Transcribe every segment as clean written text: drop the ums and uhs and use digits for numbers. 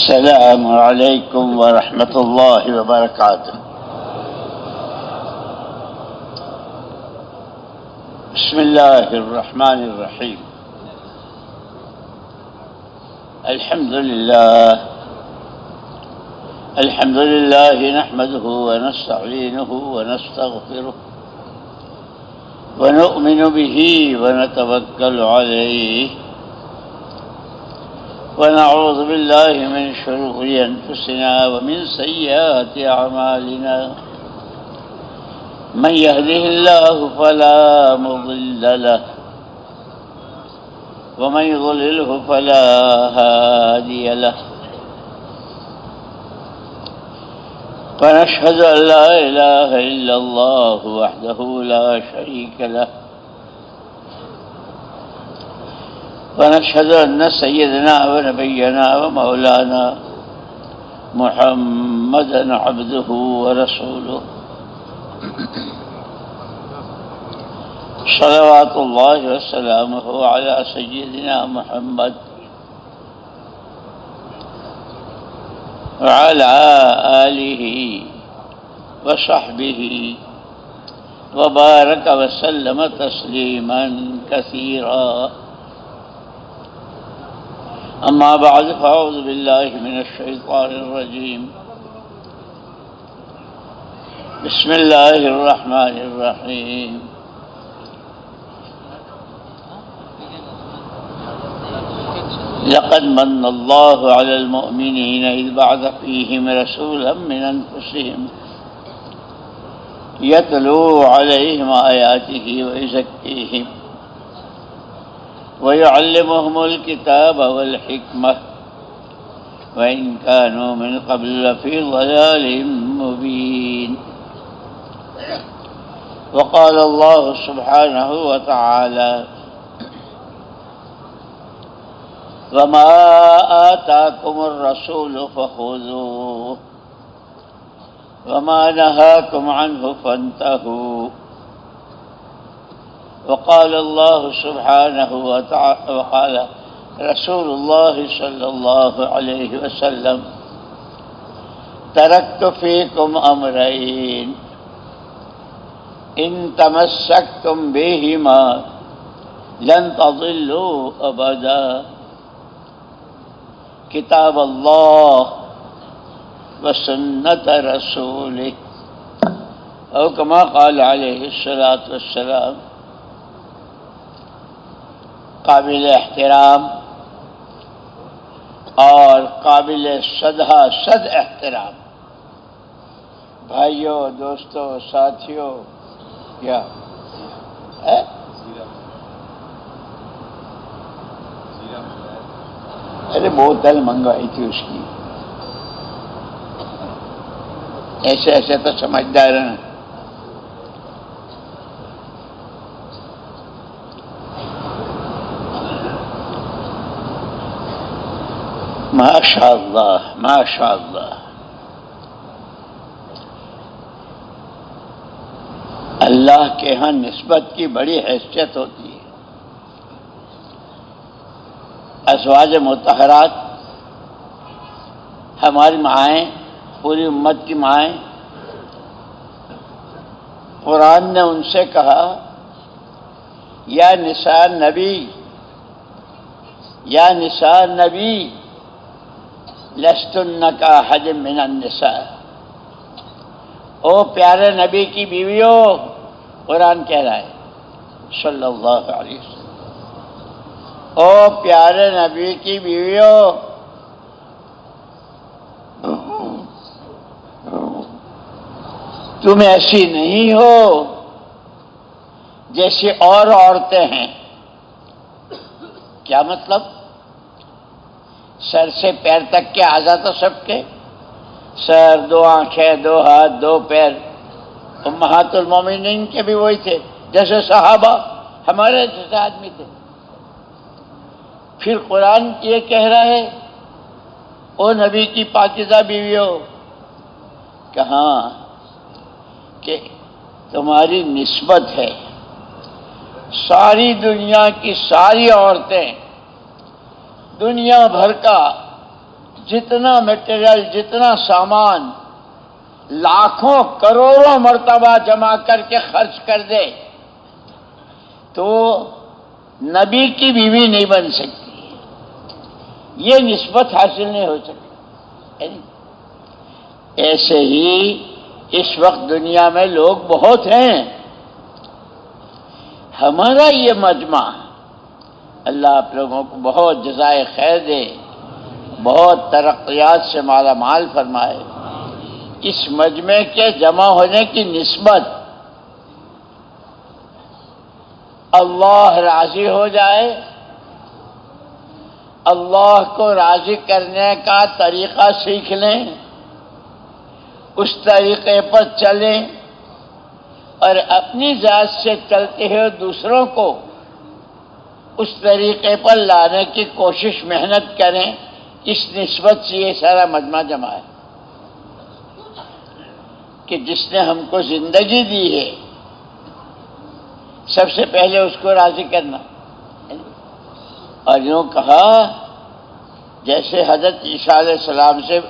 السلام علیکم ورحمۃ اللہ وبرکاتہ۔ بسم اللہ الرحمن الرحیم۔ الحمد للہ نحمده ونستعینه ونستغفره ونؤمن به ونتوکل علیہ ونعوذ باللہ من شرور انفسنا ومن سیئات اعمالنا من يهده الله فلا مضل له ومن يضلله فلا هادي له ونشهد أن لا إله إلا الله وحده لا شريك له ونشهد أن سيدنا ونبينا ومولانا محمدا عبده ورسوله صلوات الله وسلامه على سيدنا محمد وعلى آله وصحبه وبارك وسلم تسليما كثيرا، أما بعد فأعوذ بالله من الشيطان الرجيم، بسم الله الرحمن الرحيم۔ لقد من الله على المؤمنين إذ بعث فيهم رسولا من أنفسهم يتلو عليهم آياته ويزكيهم ويعلمهم الكتاب والحكمة وإن كانوا من قبل لفي ضلال مبين۔ وقال الله سبحانه وتعالى: وما آتاكم الرسول فخذوه وما نهاكم عنه فانتهوا۔ وقال الله سبحانه وتعالى وقال رسول الله صلى الله عليه وسلم: تركت فيكم أمرين إن تمسكتم بهما لن تضلوا أبدا، کتاب اللہ وسنت رسولہ، او کما قال علیہ الصلاۃ والسلام۔ قابل احترام اور قابل صد احترام بھائیوں، دوستوں، ساتھیوں، کیا ہے؟ ارے بوتل منگوائی تھی اس کی، ایسے تو سمجھدار ہیں۔ ماشاء اللہ ماشاء اللہ، اللہ کے ہاں نسبت کی بڑی حیثیت ہوتی ہے۔ ازواج مطہرات ہماری مائیں، پوری امت کی مائیں، قرآن نے ان سے کہا: یا نساء نبی، یا نساء نبی لستن کاحد من النساء، او پیارے نبی کی بیویوں، قرآن کہہ رہا ہے صلی اللہ علیہ وسلم، او پیارے نبی کی بیویوں، تم ایسی نہیں ہو جیسی اور عورتیں ہیں۔ کیا مطلب؟ سر سے پیر تک کے اعضاء تو سب کے، سر، دو آنکھیں، دو ہاتھ، دو پیر، امہات المومنین کے بھی وہی تھے، جیسے صحابہ ہمارے جیسے آدمی تھے۔ پھر قرآن یہ کہہ رہا ہے: او نبی کی پاکیزہ بیویوں، کہاں کہ تمہاری نسبت ہے ساری دنیا کی ساری عورتیں، دنیا بھر کا جتنا میٹیریل، جتنا سامان لاکھوں کروڑوں مرتبہ جمع کر کے خرچ کر دے تو نبی کی بیوی نہیں بن سکتی، یہ نسبت حاصل نہیں ہو سکتی۔ ایسے ہی اس وقت دنیا میں لوگ بہت ہیں، ہمارا یہ مجمع اللہ آپ لوگوں کو بہت جزائے خیر دے، بہت ترقیات سے مالا مال فرمائے۔ اس مجمع کے جمع ہونے کی نسبت اللہ راضی ہو جائے، اللہ کو راضی کرنے کا طریقہ سیکھ لیں، اس طریقے پر چلیں اور اپنی ذات سے چلتے ہوئے دوسروں کو اس طریقے پر لانے کی کوشش محنت کریں۔ اس نسبت سے یہ سارا مجمع جمع ہے کہ جس نے ہم کو زندگی دی ہے سب سے پہلے اس کو راضی کرنا۔ اور یوں کہا جیسے حضرت عیسیٰ علیہ السلام سے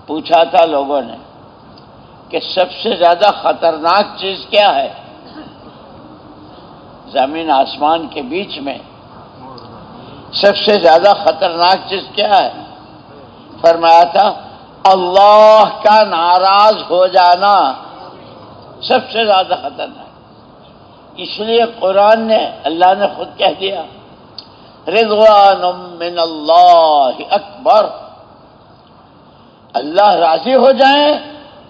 پوچھا تھا لوگوں نے کہ سب سے زیادہ خطرناک چیز کیا ہے زمین آسمان کے بیچ میں، سب سے زیادہ خطرناک چیز کیا ہے؟ فرمایا تھا اللہ کا ناراض ہو جانا سب سے زیادہ خطرناک۔ اس لیے قرآن نے، اللہ نے خود کہہ دیا رضوان من اللہ اکبر، اللہ راضی ہو جائیں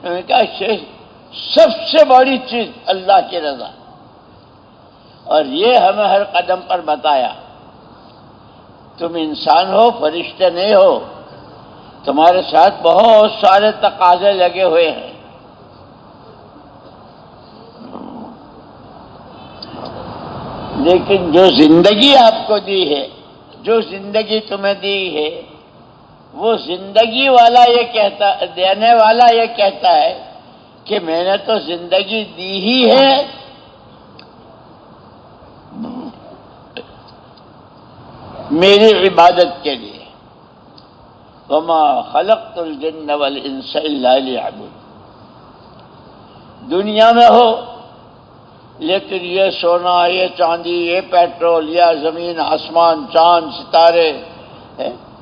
تو ان کا سب سے بڑی چیز اللہ کی رضا، اور یہ ہمیں ہر قدم پر بتایا۔ تم انسان ہو، فرشتے نہیں ہو، تمہارے ساتھ بہت سارے تقاضے لگے ہوئے ہیں، لیکن جو زندگی آپ کو دی ہے، جو زندگی تمہیں دی ہے، وہ زندگی والا یہ کہتا، دینے والا یہ کہتا ہے کہ میں نے تو زندگی دی ہی ہے، میری عبادت کے لیے۔ وما خلقت الجن والانس الا ليعبدون، دنیا میں ہو لیکن یہ سونا، یہ چاندی، یہ پیٹرول، یہ زمین آسمان، چاند ستارے،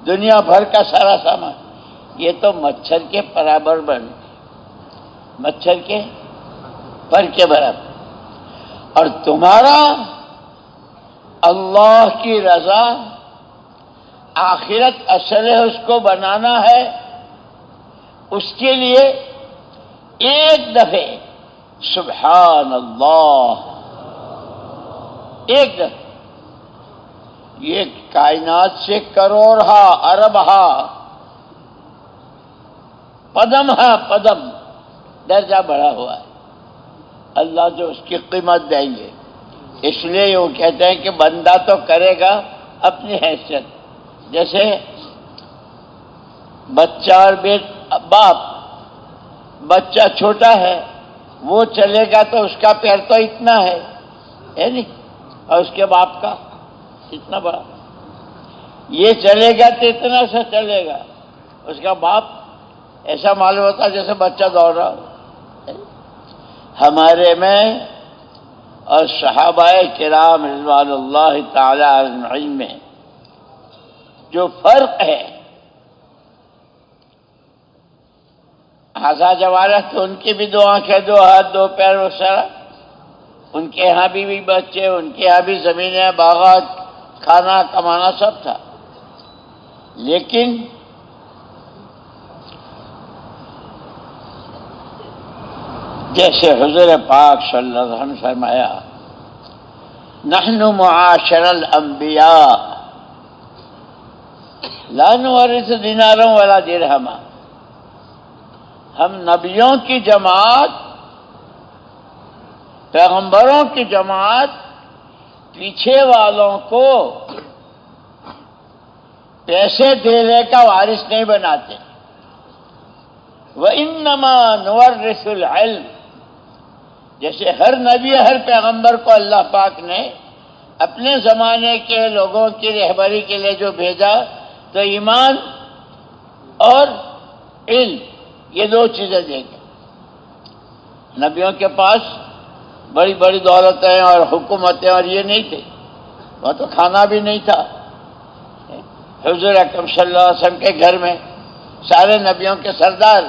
دنیا بھر کا سارا سامان، یہ تو مچھر کے برابر بنے، مچھر کے پر کے برابر، اور تمہارا اللہ کی رضا، آخرت اصل ہے، اس کو بنانا ہے، اس کے لیے ایک دفعے سبحان اللہ، ایک دفعہ یہ کائنات سے کروڑہا اربہا پدم درجہ بڑھا ہوا ہے، اللہ جو اس کی قیمت دیں گے۔ اس لیے وہ کہتے ہیں کہ بندہ تو کرے گا اپنی حیثیت، جیسے بچہ اور باپ، بچہ چھوٹا ہے وہ چلے گا تو اس کا پیر تو اتنا ہے نہیں، اور اس کے باپ کا اتنا بڑا، یہ چلے گا تو اتنا سا چلے گا، اس کا باپ ایسا معلوم ہوتا جیسے بچہ دوڑ رہا ہو۔ ہمارے میں اور صحابہ کرام رضوان اللہ تعالی اجمعین میں جو فرق ہے، اعضاء جوارح تو ان کی بھی 2 آنکھیں، 2 ہاتھ، 2 پیر وغیرہ، ان کے یہاں بھی بچے، ان کے یہاں بھی زمینیں، باغات، کھانا کمانا سب تھا، لیکن جیسے حضور پاک صلی اللہ علیہ وسلم نے فرمایا نحن معاشر الانبیاء لا نورث دینارا ولا درہما، ہم نبیوں کی جماعت، پیغمبروں کی جماعت پیچھے والوں کو پیسے دینے کا وارث نہیں بناتے۔ وَإِنَّمَا نُوَرِّثُ الْعِلْمَ، جیسے ہر نبی، ہر پیغمبر کو اللہ پاک نے اپنے زمانے کے لوگوں کی رہبری کے لیے جو بھیجا تو ایمان اور علم، یہ دو چیزیں دے گا۔ نبیوں کے پاس بڑی بڑی دولتیں اور حکومتیں اور یہ نہیں تھے، وہ تو کھانا بھی نہیں تھا۔ حضور اکرم صلی اللہ علیہ وسلم کے گھر میں سارے نبیوں کے سردار،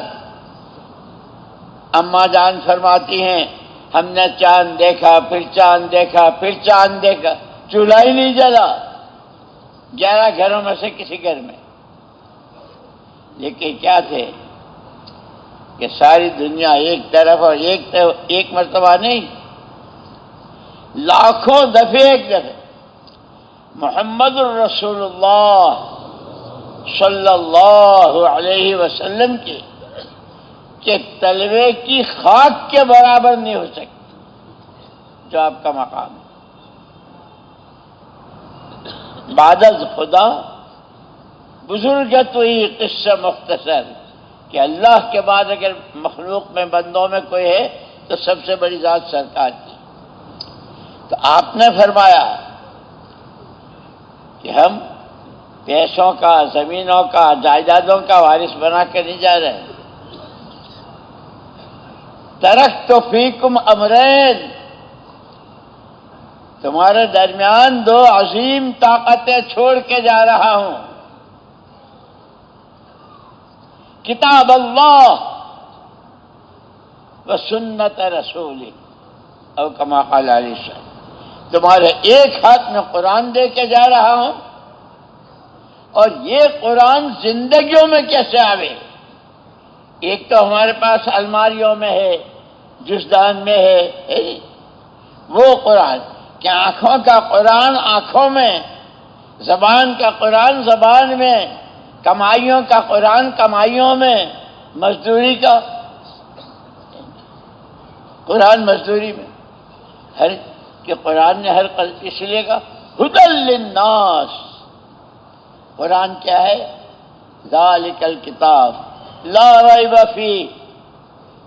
اماں جان فرماتی ہیں ہم نے چاند دیکھا، پھر چاند دیکھا، پھر چاند دیکھا، چولہا ہی نہیں جلا 11 گھروں میں سے کسی گھر میں۔ لیکن کیا تھے کہ ساری دنیا ایک طرف اور ایک مرتبہ نہیں، لاکھوں دفعے ایک دفعے محمد الرسول اللہ صلی اللہ علیہ وسلم کے تلوے کی خاک کے برابر نہیں ہو سکتی جو آپ کا مقام ہے۔ بعد از خدا بزرگت ہوئی قصہ مختصر کہ اللہ کے بعد اگر مخلوق میں بندوں میں کوئی ہے تو سب سے بڑی ذات سرکار کی۔ تو آپ نے فرمایا کہ ہم پیسوں کا، زمینوں کا، جائیدادوں کا وارث بنا کے نہیں جا رہے۔ ترکت فیکم امرین، تمہارے درمیان دو عظیم طاقتیں چھوڑ کے جا رہا ہوں، کتاب اللہ و سنت رسولی، او کما قال علیہ السلام۔ تمہارے ایک ہاتھ میں قرآن دے کے جا رہا ہوں، اور یہ قرآن زندگیوں میں کیسے آوے؟ ایک تو ہمارے پاس الماریوں میں ہے، جزدان میں ہے وہ قرآن کہ آنکھوں کا قرآن آنکھوں میں، زبان کا قرآن زبان میں، کمائیوں کا قرآن کمائیوں میں، مزدوری کا قرآن مزدوری میں، ہر کہ قرآن نے ہر قلب اس لیے کہا ہدی للناس۔ قرآن کیا ہے؟ ذالک الکتاب لا ریب فیہ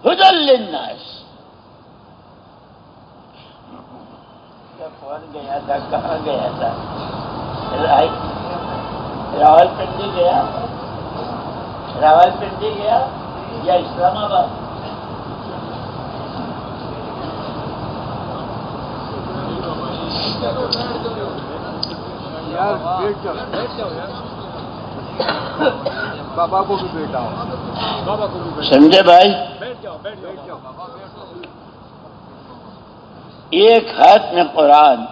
ہدی للناس۔ کون گیا تھا؟ کہاں گیا تھا؟ راول پنڈی گیا؟ راول پنڈی گیا یا اسلام آباد؟ بابا کو بھی بیٹا ہوں، بابا کو بھی سمجھے بھائی؟ ایک ہاتھ میں قرآن،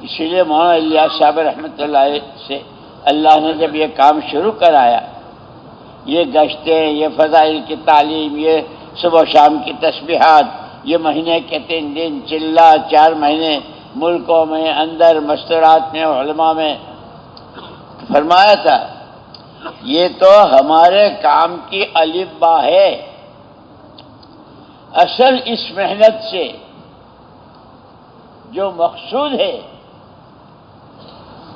اسی لیے مولانا الیاس صاحب رحمۃ اللہ علیہ سے اللہ نے جب یہ کام شروع کرایا، یہ گشتیں، یہ فضائل کی تعلیم، یہ صبح و شام کی تسبیحات، یہ مہینے کے 3 دن چلہ، 4 مہینے ملکوں میں، اندر مستورات میں، علماء میں، فرمایا تھا یہ تو ہمارے کام کی الف با ہے۔ اصل اس محنت سے جو مقصود ہے،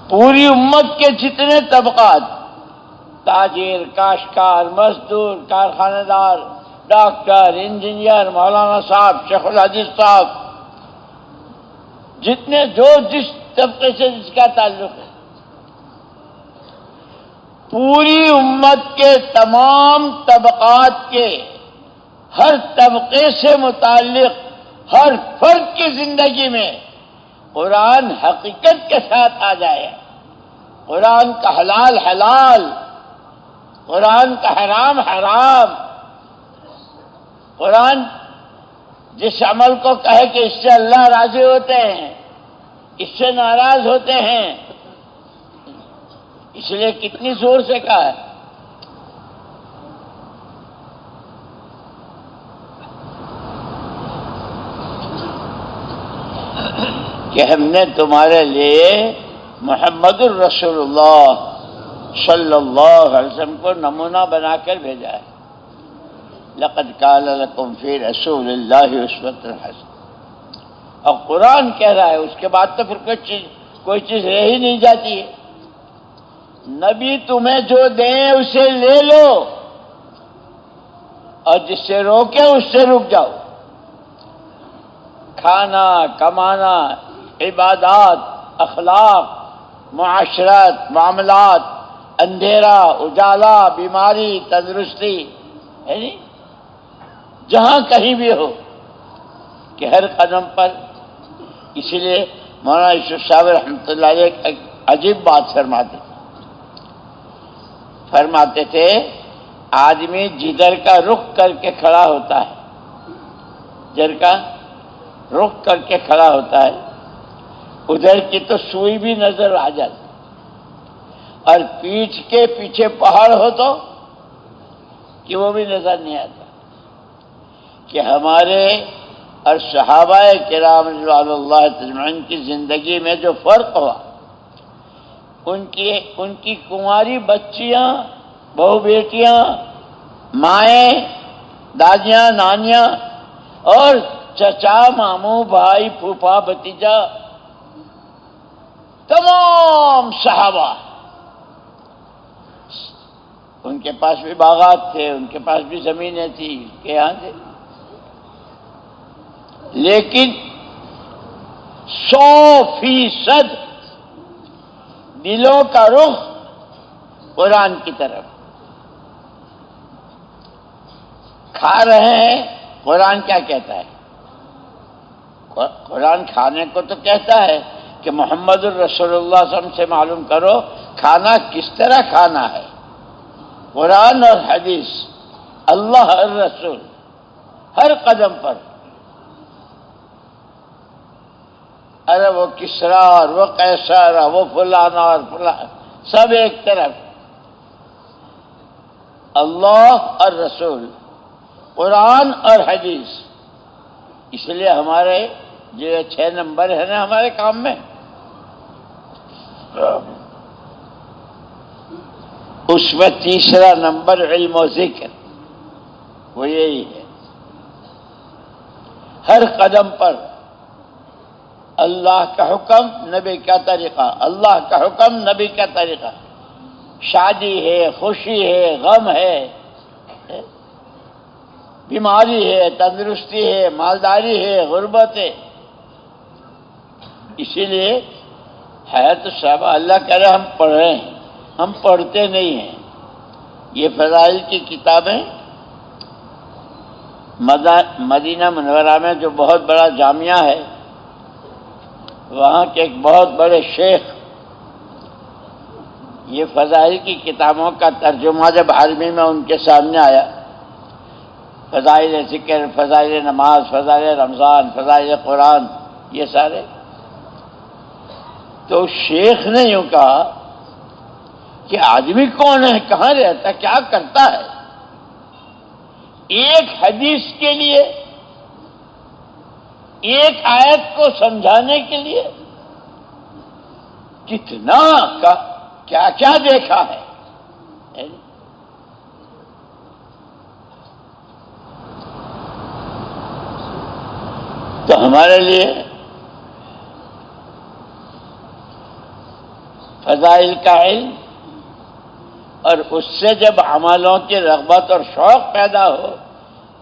پوری امت کے جتنے طبقات، تاجر، کاشتکار، مزدور، کارخانہ دار، ڈاکٹر، انجینئر، مولانا صاحب، شیخ الحدیث صاحب، جتنے جو جس طبقے سے جس کا تعلق ہے، پوری امت کے تمام طبقات کے ہر طبقے سے متعلق ہر فرد کی زندگی میں قرآن حقیقت کے ساتھ آ جائے، قرآن کا حلال حلال، قرآن کا حرام حرام، قرآن جس عمل کو کہے کہ اس سے اللہ راضی ہوتے ہیں، اس سے ناراض ہوتے ہیں، اس لیے کتنی زور سے کہا ہے کہ ہم نے تمہارے لیے محمد الرسول اللہ صلی اللہ علیہ وسلم کو نمونہ بنا کر بھیجا ہے۔ لقد کان لکم فی رسول اللہ اسوۃ حسنہ، اور قرآن کہہ رہا ہے، اس کے بعد تو پھر کوئی چیز رہ ہی نہیں جاتی ہے۔ نبی تمہیں جو دیں اسے لے لو، اور جس سے روکے اس سے رک جاؤ۔ کھانا، کمانا، عبادات، اخلاق، معاشرت، معاملات، اندھیرا، اجالا، بیماری، تندرستی، ہے نہیں، جہاں کہیں بھی ہو کہ ہر قدم پر. اسی لیے مولانا یوسف صاحب رحمۃ اللہ علیہ ایک عجیب بات فرماتے تھے آدمی جدھر کا رخ کر کے کھڑا ہوتا ہے، جدھر کا رخ کر کے کھڑا ہوتا ہے ادھر کی تو سوئی بھی نظر آ جاتی، اور پیٹھ کے پیچھے پہاڑ ہو تو کہ وہ بھی نظر نہیں آتا. کہ ہمارے اور صحابہ کرام رضوان اللہ اجمعین کی زندگی میں جو فرق ہوا، ان کی کنواری بچیاں، بہو بیٹیاں، مائیں، دادیاں، نانیاں اور چچا، ماموں، بھائی، پھوپھا، بھتیجا، تمام صحابہ، ان کے پاس بھی باغات تھے، ان کے پاس بھی زمینیں تھیں، کہ یہاں تھے، لیکن 100% دلوں کا رخ قرآن کی طرف. کھا رہے ہیں، قرآن کیا کہتا ہے؟ قرآن کھانے کو تو کہتا ہے کہ محمد الرسول اللہ صلی اللہ علیہ وسلم سے معلوم کرو کھانا کس طرح کھانا ہے. قرآن اور حدیث، اللہ اور رسول ہر قدم پر. ارے وہ کسرا اور وہ قیصر اور وہ فلانا اور فلانا سب ایک طرف، اللہ اور رسول، قرآن اور حدیث. اس لیے ہمارے جو 6 نمبر ہے نا ہمارے کام میں، اس میں تیسرا نمبر علم و ذکر، وہ یہی ہے. ہر قدم پر اللہ کا حکم، نبی کا طریقہ، اللہ کا حکم، نبی کا طریقہ. شادی ہے، خوشی ہے، غم ہے، بیماری ہے، تندرستی ہے، مالداری ہے، غربت ہے. اسی لیے حیات الصحابہ، اللہ کرے ہم پڑھ رہے ہیں، ہم پڑھتے نہیں ہیں. یہ فضائل کی کتابیں مدینہ منورہ میں جو بہت بڑا جامعہ ہے، وہاں کے ایک بہت بڑے شیخ یہ فضائل کی کتابوں کا ترجمہ جب عربی میں ان کے سامنے آیا، فضائل ذکر، فضائل نماز، فضائل رمضان، فضائل قرآن، یہ سارے، تو شیخ نے یوں کہا کہ آدمی کون ہے، کہاں رہتا، کیا کرتا ہے، ایک حدیث کے لیے، ایک آیت کو سمجھانے کے لیے کتنا کیا کیا دیکھا ہے. تو ہمارے لیے فضائل کا علم، اور اس سے جب عملوں کی رغبت اور شوق پیدا ہو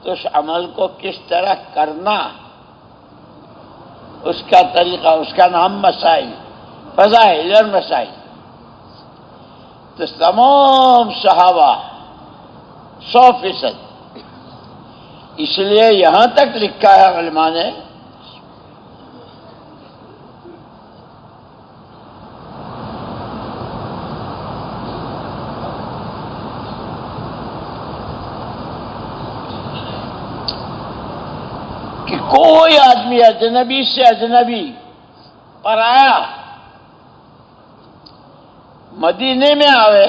تو اس عمل کو کس طرح کرنا، اس کا طریقہ، اس کا نام مسائل، فضائل اور مسائل. تو تمام صحابہ 100%. اس لیے یہاں تک لکھا ہے علماء نے کہ کوئی آدمی اجنبی سے اجنبی پرایا مدینے میں آوے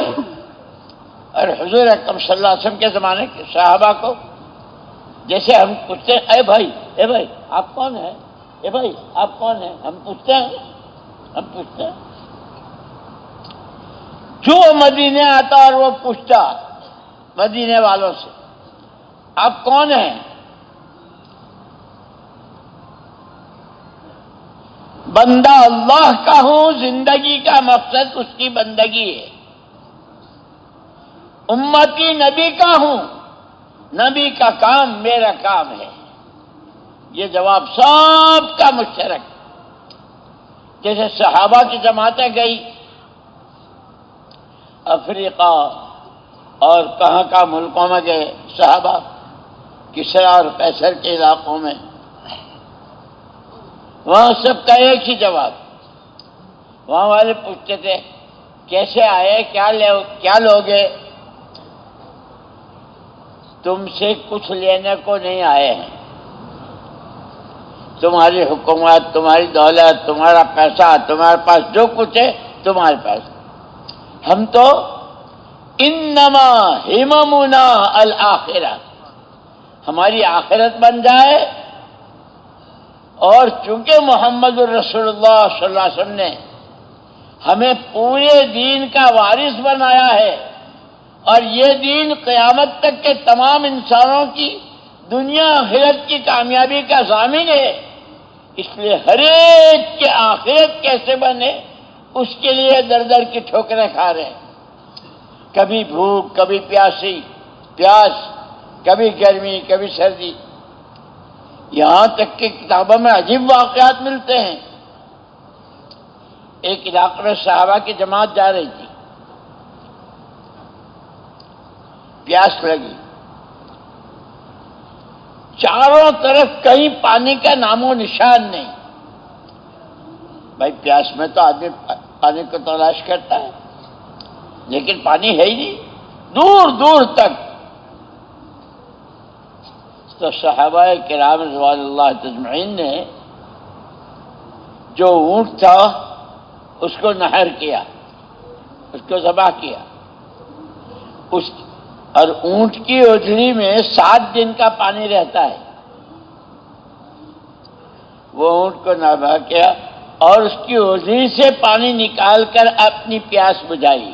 اور حضور اکرم صلی اللہ علیہ وسلم کے زمانے کے صحابہ کو جیسے ہم پوچھتے ہیں اے بھائی آپ کون ہیں، اے بھائی آپ کون ہیں، ہم پوچھتے ہیں. جو مدینے آتا اور وہ پوچھتا مدینے والوں سے آپ کون ہیں، بندہ اللہ کا ہوں، زندگی کا مقصد اس کی بندگی ہے، امتی نبی کا ہوں، نبی کا کام میرا کام ہے. یہ جواب سب کا مشترک. جیسے صحابہ کی جماعتیں گئی افریقہ اور کہاں ملکوں میں گئے صحابہ، کسرا اور قیصر کے علاقوں میں، وہاں سب کا ایک ہی جواب، وہاں والے پوچھتے تھے کیسے آئے، کیا لوگے؟ تم سے کچھ لینے کو نہیں آئے ہیں، تمہاری حکومت، تمہاری دولت، تمہارا پیسہ، تمہارے پاس جو کچھ ہے تمہارے پاس، ہم تو انما ہممنا الآخرہ، ہماری آخرت بن جائے، اور چونکہ محمد الرسول اللہ صلی اللہ علیہ وسلم نے ہمیں پورے دین کا وارث بنایا ہے، اور یہ دین قیامت تک کے تمام انسانوں کی دنیا آخرت کی کامیابی کا ضامن ہے، اس لیے ہر ایک کے آخرت کیسے بنے اس کے لیے در در کی ٹھوکریں کھا رہے ہیں، کبھی بھوک، کبھی پیاس، کبھی گرمی، کبھی سردی، یہاں تک کہ کتابوں میں عجیب واقعات ملتے ہیں۔ ایک علاقے میں صحابہ کی جماعت جا رہی تھی، پیاس لگی، چاروں طرف کہیں پانی کا نام و نشان نہیں۔ بھائی پیاس میں تو آدمی پانی کو تلاش کرتا ہے، لیکن پانی ہے ہی نہیں دور دور تک۔ تو صحابہ کرام رضوان اللہ اجمعین نے جو اونٹ تھا اس کو نہر کیا، اس کو ذبح کیا، اور اونٹ کی اوجھلی میں 7 دن کا پانی رہتا ہے، وہ اونٹ کو ذبح کیا اور اس کی اوجھلی سے پانی نکال کر اپنی پیاس بجھائی۔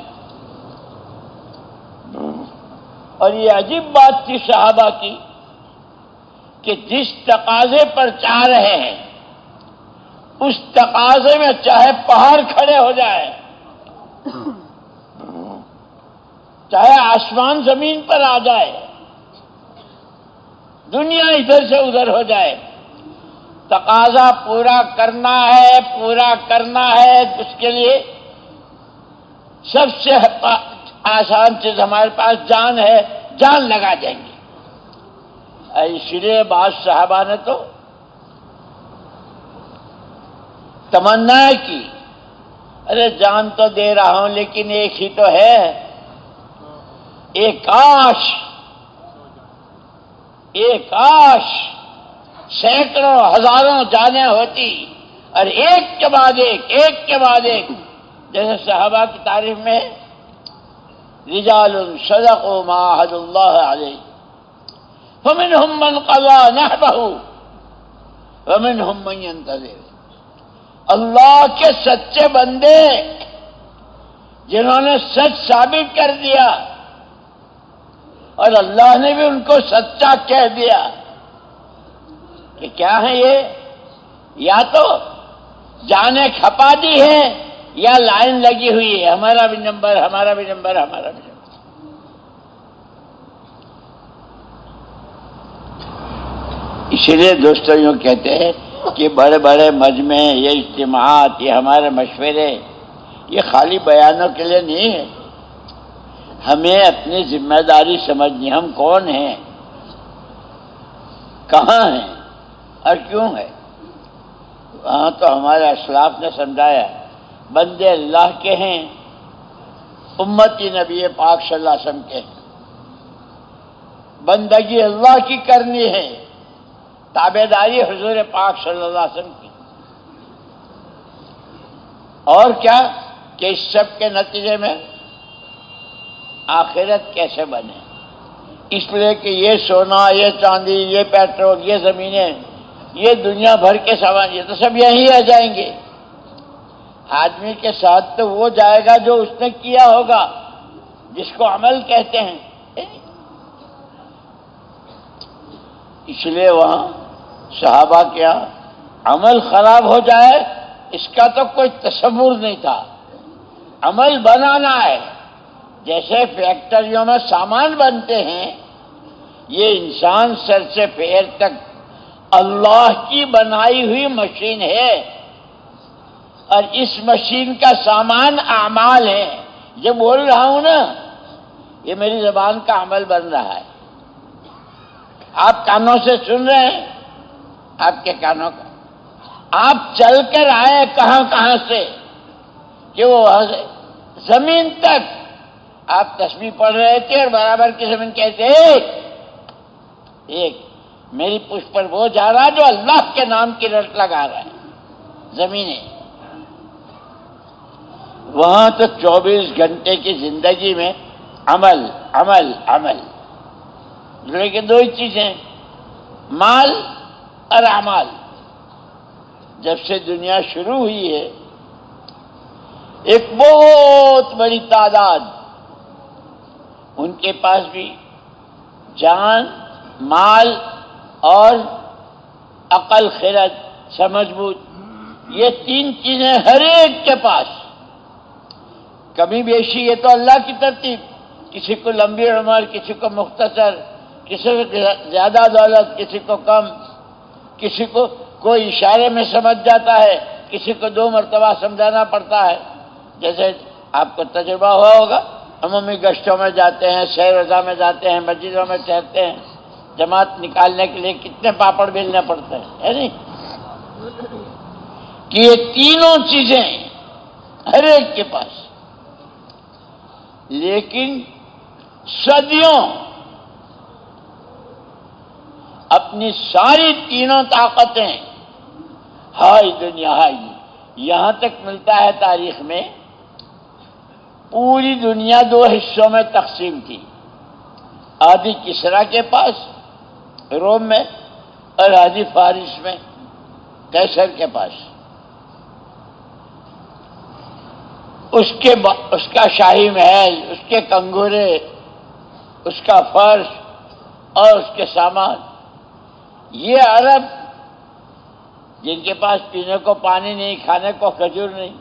اور یہ عجیب بات تھی صحابہ کی کہ جس تقاضے پر چاہ رہے ہیں اس تقاضے میں چاہے پہاڑ کھڑے ہو جائے، چاہے آسمان زمین پر آ جائے، دنیا ادھر سے ادھر ہو جائے، تقاضا پورا کرنا ہے، اس کے لیے سب سے آسان چیز ہمارے پاس جان ہے، جان لگا دیں گے۔ اس لیے بعض صحابہ نے تو تمنا کی، ارے جان تو دے رہا ہوں لیکن ایک ہی تو ہے، ایک کاش سینکڑوں ہزاروں جانیں ہوتی، اور ایک کے بعد ایک، جیسے صحابہ کی تعریف میں رجال صدقوا ما عاهدوا الله علیہ فمنهم من قضى نحبه ومنهم من ينتظر، اللہ کے سچے بندے جنہوں نے سچ ثابت کر دیا اور اللہ نے بھی ان کو سچا کہہ دیا کہ کیا ہے یہ، یا تو جانیں کھپا دی ہے یا لائن لگی ہوئی ہے، ہمارا بھی نمبر، ہمارا بھی نمبر، ہمارا بھی نمبر۔ اسی لیے دوستوں یوں کہتے ہیں کہ بڑے بڑے مجمع، یہ اجتماعات، یہ ہمارے مشورے، یہ خالی بیانوں کے لیے نہیں ہے، ہمیں اپنی ذمہ داری سمجھنی، ہم کون ہیں، کہاں ہیں اور کیوں ہے۔ وہاں تو ہمارے اسلاف نے سمجھایا بندے اللہ کے ہیں، امتی نبی پاک صلی اللہ علیہ وسلم کے ہیں، بندگی اللہ کی کرنی ہے، تابعداری حضور پاک صلی اللہ علیہ وسلم کی، اور کیا کہ اس سب کے نتیجے میں آخرت کیسے بنے، اس لیے کہ یہ سونا، یہ چاندی، یہ پیٹرول، یہ زمینیں، یہ دنیا بھر کے سامان، یہ تو سب یہیں رہ جائیں گے، آدمی کے ساتھ تو وہ جائے گا جو اس نے کیا ہوگا، جس کو عمل کہتے ہیں۔ اس لیے وہاں صحابہ کیا عمل خراب ہو جائے اس کا تو کوئی تصور نہیں تھا، عمل بنانا ہے، جیسے فیکٹریوں میں سامان بنتے ہیں، یہ انسان سر سے پیر تک اللہ کی بنائی ہوئی مشین ہے، اور اس مشین کا سامان اعمال ہے، یہ بول رہا ہوں نا، یہ میری زبان کا عمل بن رہا ہے. آپ کانوں سے سن رہے ہیں، آپ کے کانوں کا. آپ چل کر آئے کہاں کہاں سے کہ وہ وہاں سے زمین تک آپ تسبیح پڑھ رہے تھے اور برابر کی زمین کہتے ایک میری پشت پر وہ جا رہا جو اللہ کے نام کی رٹ لگا رہا ہے. زمینیں وہاں تو 24 گھنٹے کی زندگی میں عمل عمل عمل. لیکن دو ہی چیزیں، مال اور اعمال. جب سے دنیا شروع ہوئی ہے ایک بہت بڑی تعداد ان کے پاس بھی جان، مال اور عقل، خرد، سمجھ بوجھ، یہ تین چیزیں ہر ایک کے پاس. کمی بیشی یہ تو اللہ کی ترتیب، کسی کو لمبی عمر، کسی کو مختصر، کسی کو زیادہ دولت، کسی کو کم، کسی کو کوئی اشارے میں سمجھ جاتا ہے، کسی کو 2 مرتبہ سمجھانا پڑتا ہے. جیسے آپ کو تجربہ ہوا ہوگا، عمومی گشتوں میں جاتے ہیں، سیر رضا میں جاتے ہیں، مسجدوں میں ٹھہرتے ہیں، جماعت نکالنے کے لیے کتنے پاپڑ بیلنے پڑتے ہیں، ہے نہیں؟ کہ یہ تینوں چیزیں ہر ایک کے پاس. لیکن صدیوں اپنی ساری تینوں طاقتیں ہائی دنیا ہائی، یہاں تک ملتا ہے تاریخ میں پوری دنیا 2 حصوں میں تقسیم تھی. آدھی کسرا کے پاس روم میں اور آدھی فارس میں قیصر کے پاس. اس کا شاہی محل، اس کے کنگورے، اس کا فرش اور اس کے سامان. یہ عرب جن کے پاس پینے کو پانی نہیں، کھانے کو کھجور نہیں.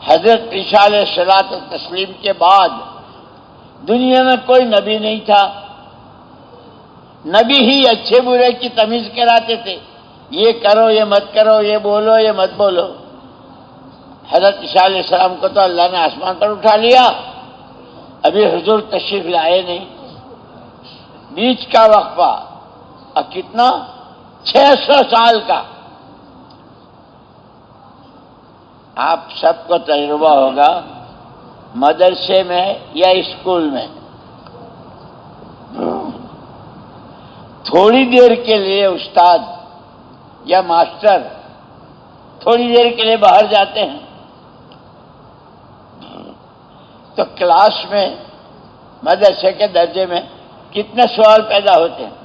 حضرت عیسیٰ علیہ الصلوۃ والتسلیم کے بعد دنیا میں کوئی نبی نہیں تھا. نبی ہی اچھے برے کی تمیز کراتے تھے، یہ کرو، یہ مت کرو، یہ بولو، یہ مت بولو. حضرت عیسیٰ علیہ السلام کو تو اللہ نے آسمان پر اٹھا لیا، ابھی حضور تشریف لائے نہیں. بیچ کا وقفہ اور کتنا 600 سال کا. آپ سب کو تجربہ ہوگا مدرسے میں یا اسکول میں تھوڑی دیر کے لیے استاد یا ماسٹر تھوڑی دیر کے لیے باہر جاتے ہیں تو کلاس میں، مدرسے کے درجے میں کتنے سوال پیدا ہوتے ہیں.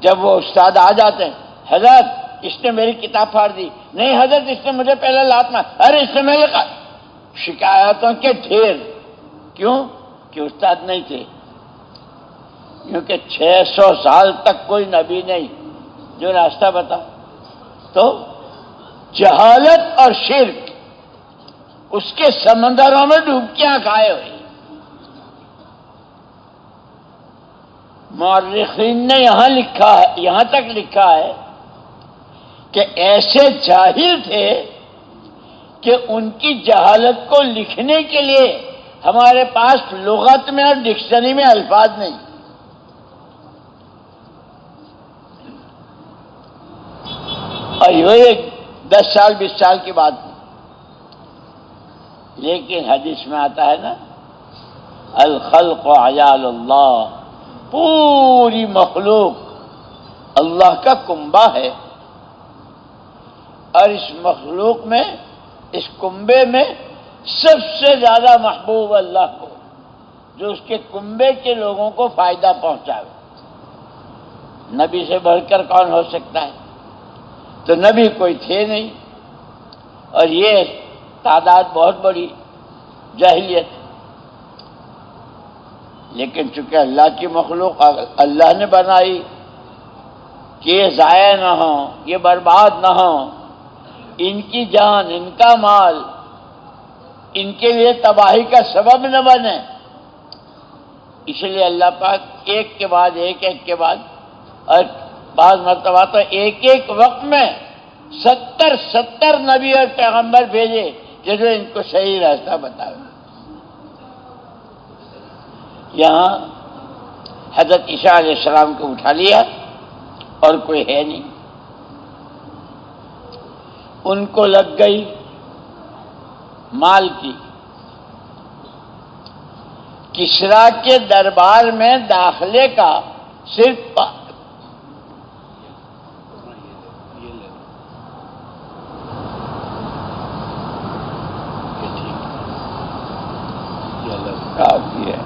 جب وہ استاد آ جاتے ہیں، حضرت اس نے میری کتاب پھاڑ دی، نہیں حضرت اس نے مجھے پہلے لات مار، ارے اس نے میرے شکایتوں کے ڈھیر. کیوں؟ کہ استاد نہیں تھے. کیونکہ 600 سال تک کوئی نبی نہیں جو راستہ بتا. تو جہالت اور شرک اس کے سمندروں میں ڈوبکیاں کھائے ہوئے. مورخین نے یہاں تک لکھا ہے کہ ایسے جاہل تھے کہ ان کی جہالت کو لکھنے کے لیے ہمارے پاس لغت میں اور ڈکشنری میں الفاظ نہیں. اور یہ 10 سال 20 سال کی بات نہیں. لیکن حدیث میں آتا ہے نا، الخلق عیال اللہ، پوری مخلوق اللہ کا کنبہ ہے. اور اس مخلوق میں، اس کنبے میں سب سے زیادہ محبوب اللہ کو، جو اس کے کنبے کے لوگوں کو فائدہ پہنچائے. نبی سے بڑھ کر کون ہو سکتا ہے؟ تو نبی کوئی تھے نہیں، اور یہ تعداد بہت بڑی جاہلیت. لیکن چونکہ اللہ کی مخلوق اللہ نے بنائی کہ یہ ضائع نہ ہو، یہ برباد نہ ہو، ان کی جان، ان کا مال ان کے لیے تباہی کا سبب نہ بنے، اس لیے اللہ پاک ایک کے بعد ایک کے بعد، اور بعض مرتبہ تو ایک وقت میں ستر نبی اور پیغمبر بھیجے کہ جو ان کو صحیح راستہ بتائے. یہاں حضرت عیسیٰ علیہ السلام کو اٹھا لیا اور کوئی ہے نہیں. ان کو لگ گئی مال کی. کسریٰ کے دربار میں داخلے کا صرف کافی ہے.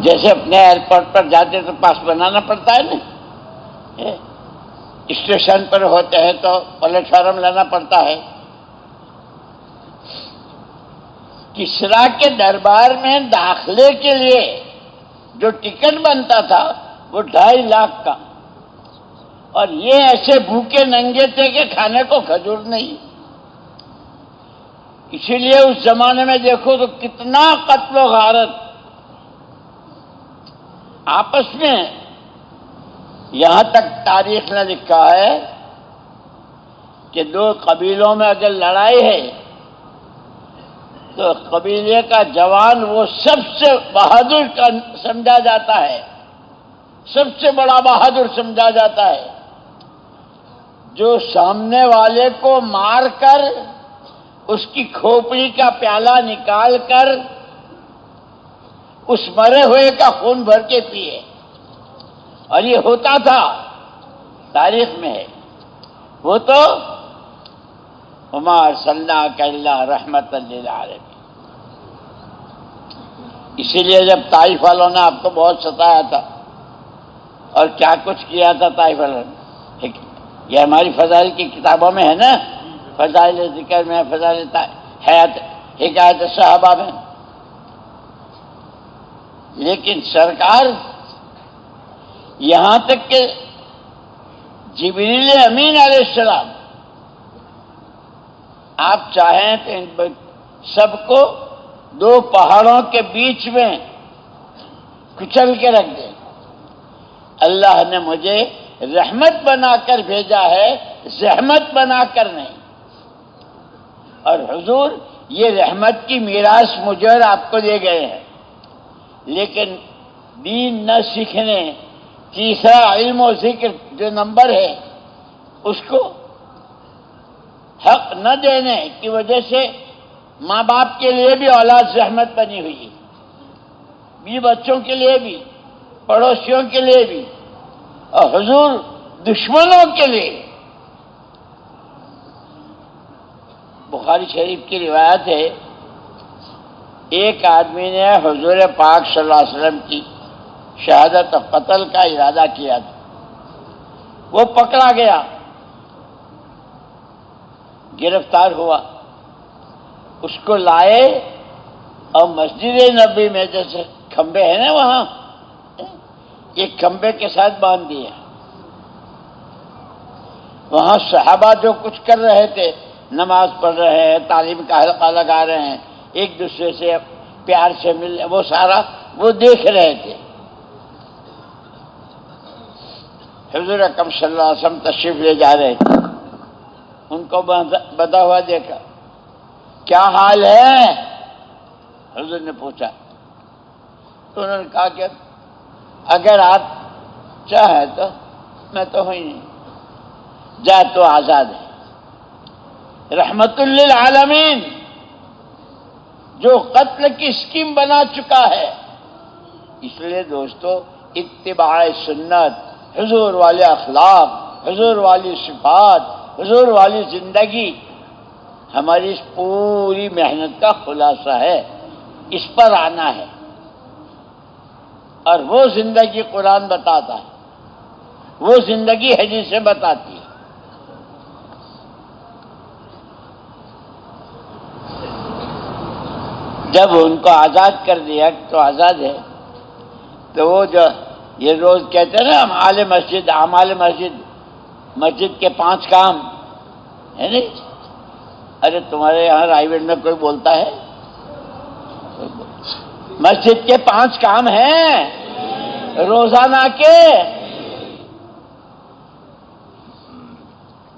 جیسے اپنے ایئرپورٹ پر جاتے تو پاس بنانا پڑتا ہے نا، اسٹیشن پر ہوتے ہیں تو پلیٹ فارم لانا پڑتا ہے. کسریٰ کے دربار میں داخلے کے لیے جو ٹکٹ بنتا تھا وہ 2.5 لاکھ کا، اور یہ ایسے بھوکے ننگے تھے کہ کھانے کو کھجور نہیں. اسی لیے اس زمانے میں دیکھو تو کتنا قتل و غارت آپس میں. یہاں تک تاریخ نے لکھا ہے کہ 2 قبیلوں میں اگر لڑائی ہے تو قبیلے کا جوان وہ سب سے بہادر سمجھا جاتا ہے، سب سے بڑا بہادر سمجھا جاتا ہے، جو سامنے والے کو مار کر اس کی کھوپڑی کا پیالہ نکال کر اس مرے ہوئے کا خون بھر کے پیے. اور یہ ہوتا تھا، تاریخ میں ہے. وہ تو وما ارسلناک الا رحمۃ للعالمین. اسی لیے جب طائف والوں نے آپ کو بہت ستایا تھا اور کیا کچھ کیا تھا طائف والوں نے، یہ ہماری فضائل کی کتابوں میں ہے نا، فضائل ذکر میں، فضائل حیات حکایت صحابہ میں. لیکن سرکار یہاں تک کہ جبریل امین علیہ السلام آپ چاہیں تو ان سب کو 2 پہاڑوں کے بیچ میں کچل کے رکھ دیں. اللہ نے مجھے رحمت بنا کر بھیجا ہے، زحمت بنا کر نہیں. اور حضور یہ رحمت کی میراث مجھے اور آپ کو دے گئے ہیں. لیکن دین نہ سیکھنے، تیسرا علم و ذکر جو نمبر ہے اس کو حق نہ دینے کی وجہ سے ماں باپ کے لیے بھی اولاد زحمت بنی ہوئی ہے، بھی بچوں کے لیے بھی، پڑوسیوں کے لیے بھی، اور حضور دشمنوں کے لیے. بخاری شریف کی روایت ہے، ایک آدمی نے حضور پاک صلی اللہ علیہ وسلم کی شہادت و قتل کا ارادہ کیا تھا. وہ پکڑا گیا، گرفتار ہوا. اس کو لائے اور مسجد نبی میں جیسے کھمبے ہیں نا وہاں، ایک کھمبے کے ساتھ باندھ دیا. وہاں صحابہ جو کچھ کر رہے تھے، نماز پڑھ رہے ہیں، تعلیم کا حلقہ لگا رہے ہیں، ایک دوسرے سے پیار سے مل، وہ سارا وہ دیکھ رہے تھے. حضور اکرم صلی اللہ علیہ وسلم تشریف لے جا رہے تھے، ان کو بندھا ہوا دیکھا. کیا حال ہے؟ حضور نے پوچھا. تو انہوں نے کہا کہ اگر آپ چاہیں تو میں تو ہوں ہی نہیں، جا تو آزاد ہے. رحمت للعالمین جو قتل کی اسکیم بنا چکا ہے. اس لیے دوستو اتباع سنت، حضور والے اخلاق، حضور والی صفات، حضور والی زندگی ہماری اس پوری محنت کا خلاصہ ہے. اس پر آنا ہے، اور وہ زندگی قرآن بتاتا ہے، وہ زندگی حدیثیں بتاتی ہے. جب ان کو آزاد کر دیا تو آزاد ہے، تو وہ جو یہ روز کہتے ہیں نا اعمال مسجد، مسجد کے 5 کام ہے نہیں. ارے تمہارے یہاں رائیوڈ میں کوئی بولتا ہے؟ مسجد کے 5 کام ہیں. روزانہ کے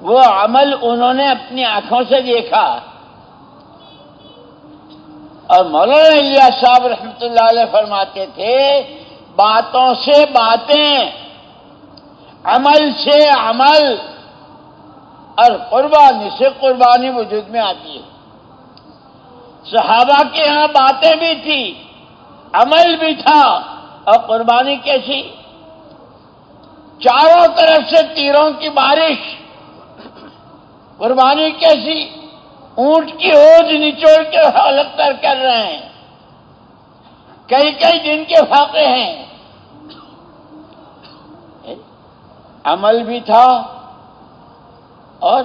وہ عمل انہوں نے اپنی آنکھوں سے دیکھا. اور مولانا الیاس صاحب رحمۃ اللہ علیہ فرماتے تھے باتوں سے باتیں، عمل سے عمل اور قربانی سے قربانی وجود میں آتی ہے. صحابہ کے ہاں باتیں بھی تھی، عمل بھی تھا، اور قربانی کیسی؟ چاروں طرف سے تیروں کی بارش. قربانی کیسی؟ اونٹ کی ہونٹ نچوڑ کے حلق کر رہے ہیں، کئی کئی دن کے فاقے ہیں. عمل بھی تھا اور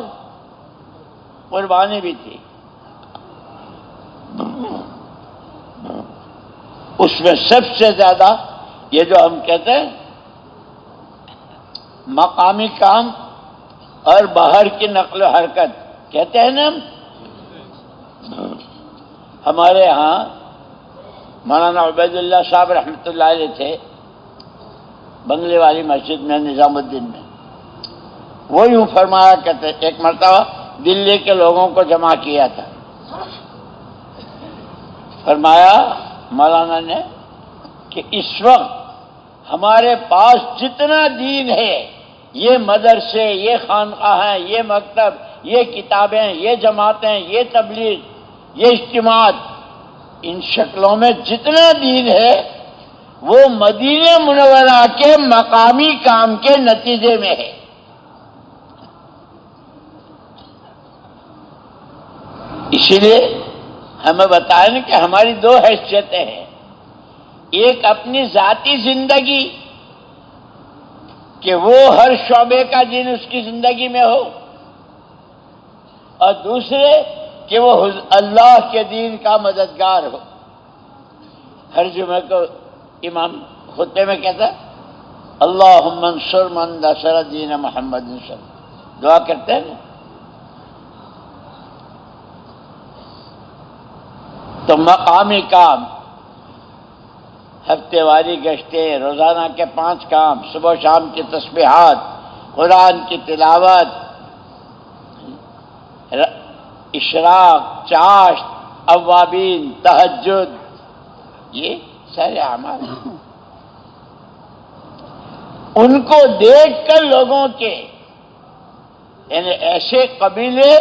قربانی بھی تھی. اس میں سب سے زیادہ یہ جو ہم کہتے ہیں مقامی کام اور باہر کی نقل و حرکت کہتے ہیں نا، ہمارے ہاں مولانا عبید اللہ صاحب رحمۃ اللہ علیہ تھے بنگلے والی مسجد میں نظام الدین میں. وہ یوں فرمایا کرتے، ایک مرتبہ دلی کے لوگوں کو جمع کیا تھا. فرمایا مولانا نے کہ اس وقت ہمارے پاس جتنا دین ہے، یہ مدرسے، یہ خانقاہیں، یہ مکتب، یہ کتابیں، یہ جماعتیں، یہ تبلیغ، یہ اجتماعات، ان شکلوں میں جتنا دین ہے وہ مدینہ منورہ کے مقامی کام کے نتیجے میں ہے. اسی لیے ہمیں بتائیں کہ ہماری دو حیثیتیں ہیں، ایک اپنی ذاتی زندگی کہ وہ ہر شعبے کا دین اس کی زندگی میں ہو، اور دوسرے کہ وہ اللہ کے دین کا مددگار ہو. ہر جمعے کو امام خطبے میں کہتا اللہم انصر من نصر دین محمد صلی اللہ علیہ وسلم، دعا کرتے ہیں نا. تو مقامی کام، ہفتے واری گشتیں، روزانہ کے 5 کام، صبح شام کی تسبیحات، قرآن کی تلاوت، اشراق، چاشت، اوابین، تہجد، یہ سارے اعمال ان کو دیکھ کر لوگوں کے، یعنی ایسے قبیلے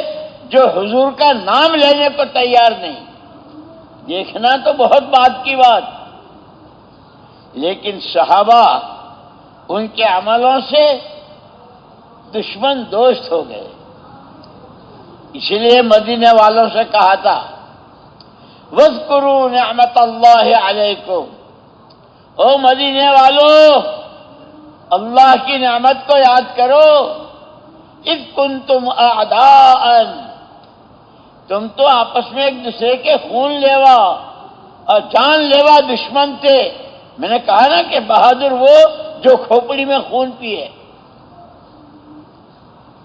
جو حضور کا نام لینے کو تیار نہیں، دیکھنا تو بہت بات کی بات، لیکن صحابہ ان کے عملوں سے دشمن دوست ہو گئے. اسی لیے مدینے والوں سے کہا تھا وَاذْكُرُوا نِعْمَتَ اللَّهِ عَلَيْكُمْ، او مدینے والو اللہ کی نعمت کو یاد کرو. اذ کنتم اعداء، تم تو آپس میں ایک دوسرے کے خون لیوا اور جان لیوا دشمن تھے. میں نے کہا نا کہ بہادر وہ جو کھوپڑی میں خون پیے.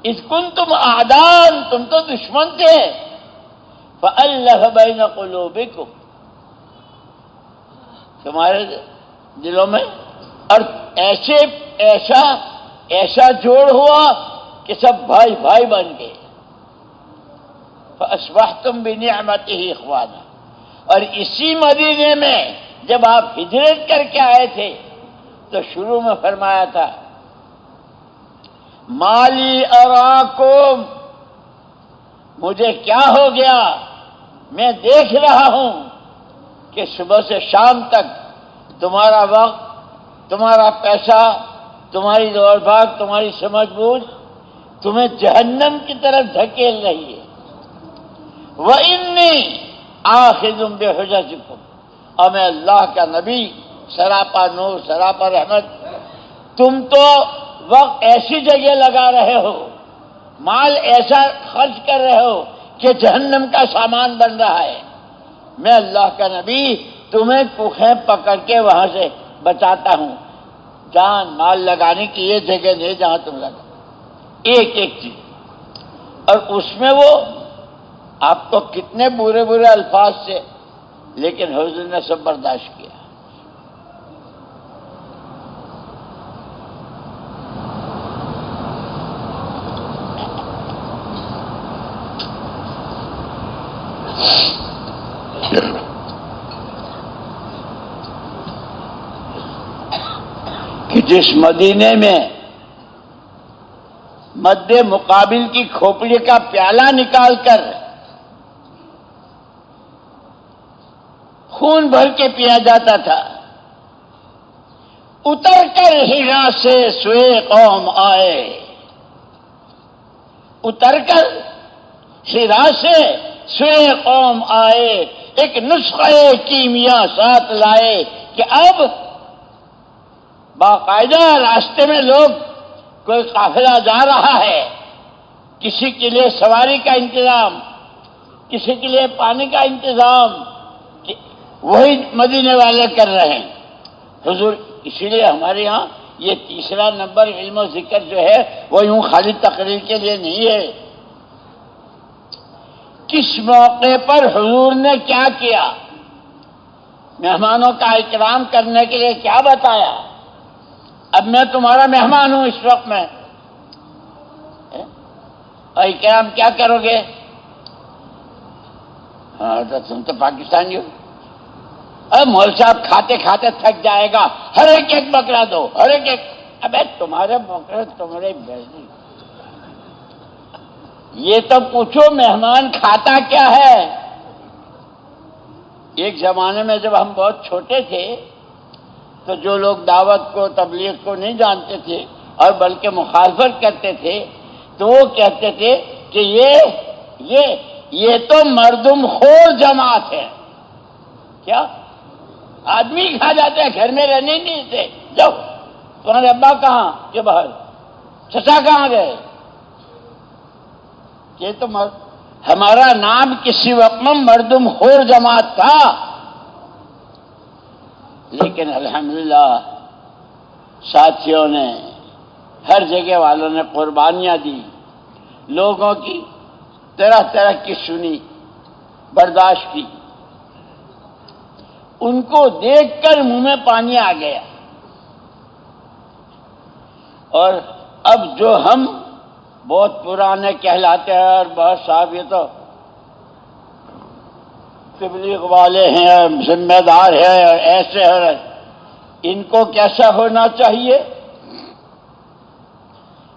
اذ کنتم اعداء، تم تو دشمن تھے. فألف بین قلوبکم، تمہارے دلوں میں، اور ایسا جوڑ ہوا کہ سب بھائی بھائی بن گئے. فأصبحتم بنعمته اخوانا، اور اسی مدینے میں جب آپ ہجرت کر کے آئے تھے تو شروع میں فرمایا تھا مالی اراکم، مجھے کیا ہو گیا، میں دیکھ رہا ہوں کہ صبح سے شام تک تمہارا وقت، تمہارا پیسہ، تمہاری دوڑ بھاگ، تمہاری سمجھ بوجھ تمہیں جہنم کی طرف دھکیل رہی ہے. وَإِنِّي آخِذٌ بِحُجَجِكُمْ، اور میں اللہ کا نبی، سراپا نور، سراپا رحمت، تم تو وقت ایسی جگہ لگا رہے ہو، مال ایسا خرچ کر رہے ہو کہ جہنم کا سامان بن رہا ہے. میں اللہ کا نبی تمہیں کوکھیں پکڑ کے وہاں سے بچاتا ہوں. جان مال لگانے کی یہ جگہ نہیں جہاں تم لگا، ایک ایک چیز. اور اس میں وہ آپ کو کتنے برے برے الفاظ سے، لیکن حضور نے سب برداشت کیا. کہ جس مدینے میں مد مقابل کی کھوپڑی کا پیالہ نکال کر خون بھر کے پیا جاتا تھا، اتر کر ہیرا سے سوئے قوم آئے، اتر کر ہیرا سے سوئے قوم آئے، ایک نسخہ کیمیا ساتھ لائے کہ اب باقاعدہ راستے میں لوگ کوئی قافلہ جا رہا ہے، کسی کے لیے سواری کا انتظام، کسی کے لیے پانی کا انتظام، وہی مدینے والے کر رہے ہیں حضور۔ اسی لیے ہمارے ہاں یہ تیسرا نمبر علم و ذکر جو ہے وہ یوں خالی تقریر کے لیے نہیں ہے۔ کس موقع پر حضور نے کیا کیا، مہمانوں کا اکرام کرنے کے لیے کیا بتایا۔ اب میں تمہارا مہمان ہوں اس وقت میں، اور اکرام کیا کرو گے؟ ہاں تو تم تو پاکستانی ہو۔ اب مول صاحب کھاتے کھاتے تھک جائے گا، ہر ایک بکرا دو، ہر ایک۔ ابے تمہارے بکرے تمہارے بیٹی، یہ تو پوچھو مہمان کھاتا کیا ہے۔ ایک زمانے میں جب ہم بہت چھوٹے تھے تو جو لوگ دعوت کو تبلیغ کو نہیں جانتے تھے اور بلکہ مخالفت کرتے تھے تو وہ کہتے تھے کہ یہ تو مردم خور جماعت ہے۔ کیا آدمی کھا جاتے ہیں، گھر میں رہنے نہیں دیتے۔ جاؤ، تمہارے ابا کہاں؟ کہ باہر۔ چچا کہاں گئے؟ یہ تو ہمارا نام کسی وقت میں مردم خور جماعت تھا، لیکن الحمدللہ ساتھیوں نے، ہر جگہ والوں نے قربانیاں دی، لوگوں کی طرح طرح کی سنی، برداشت کی۔ ان کو دیکھ کر منہ میں پانی آ گیا۔ اور اب جو ہم بہت پرانے کہلاتے ہیں اور بہت صاحب یہ تو تبلیغ والے ہیں، ذمہ دار ہیں، اور ایسے ہیں، ان کو کیسا ہونا چاہیے؟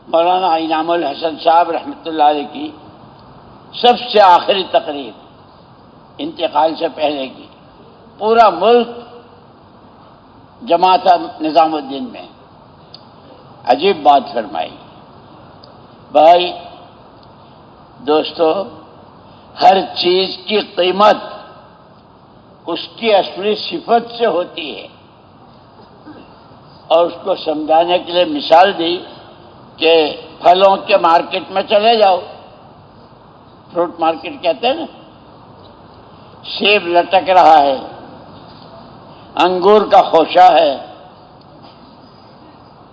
مولانا انعام الحسن صاحب رحمۃ اللہ علیہ کی سب سے آخری تقریر انتقال سے پہلے کی، پورا ملک جمع تھا نظام الدین میں، عجیب بات فرمائی۔ بھائی دوستو، ہر چیز کی قیمت اس کی اصلی صفت سے ہوتی ہے، اور اس کو سمجھانے کے لیے مثال دی کہ پھلوں کے مارکیٹ میں چلے جاؤ، فروٹ مارکیٹ کہتے ہیں نا، سیب لٹک رہا ہے، انگور کا خوشہ ہے،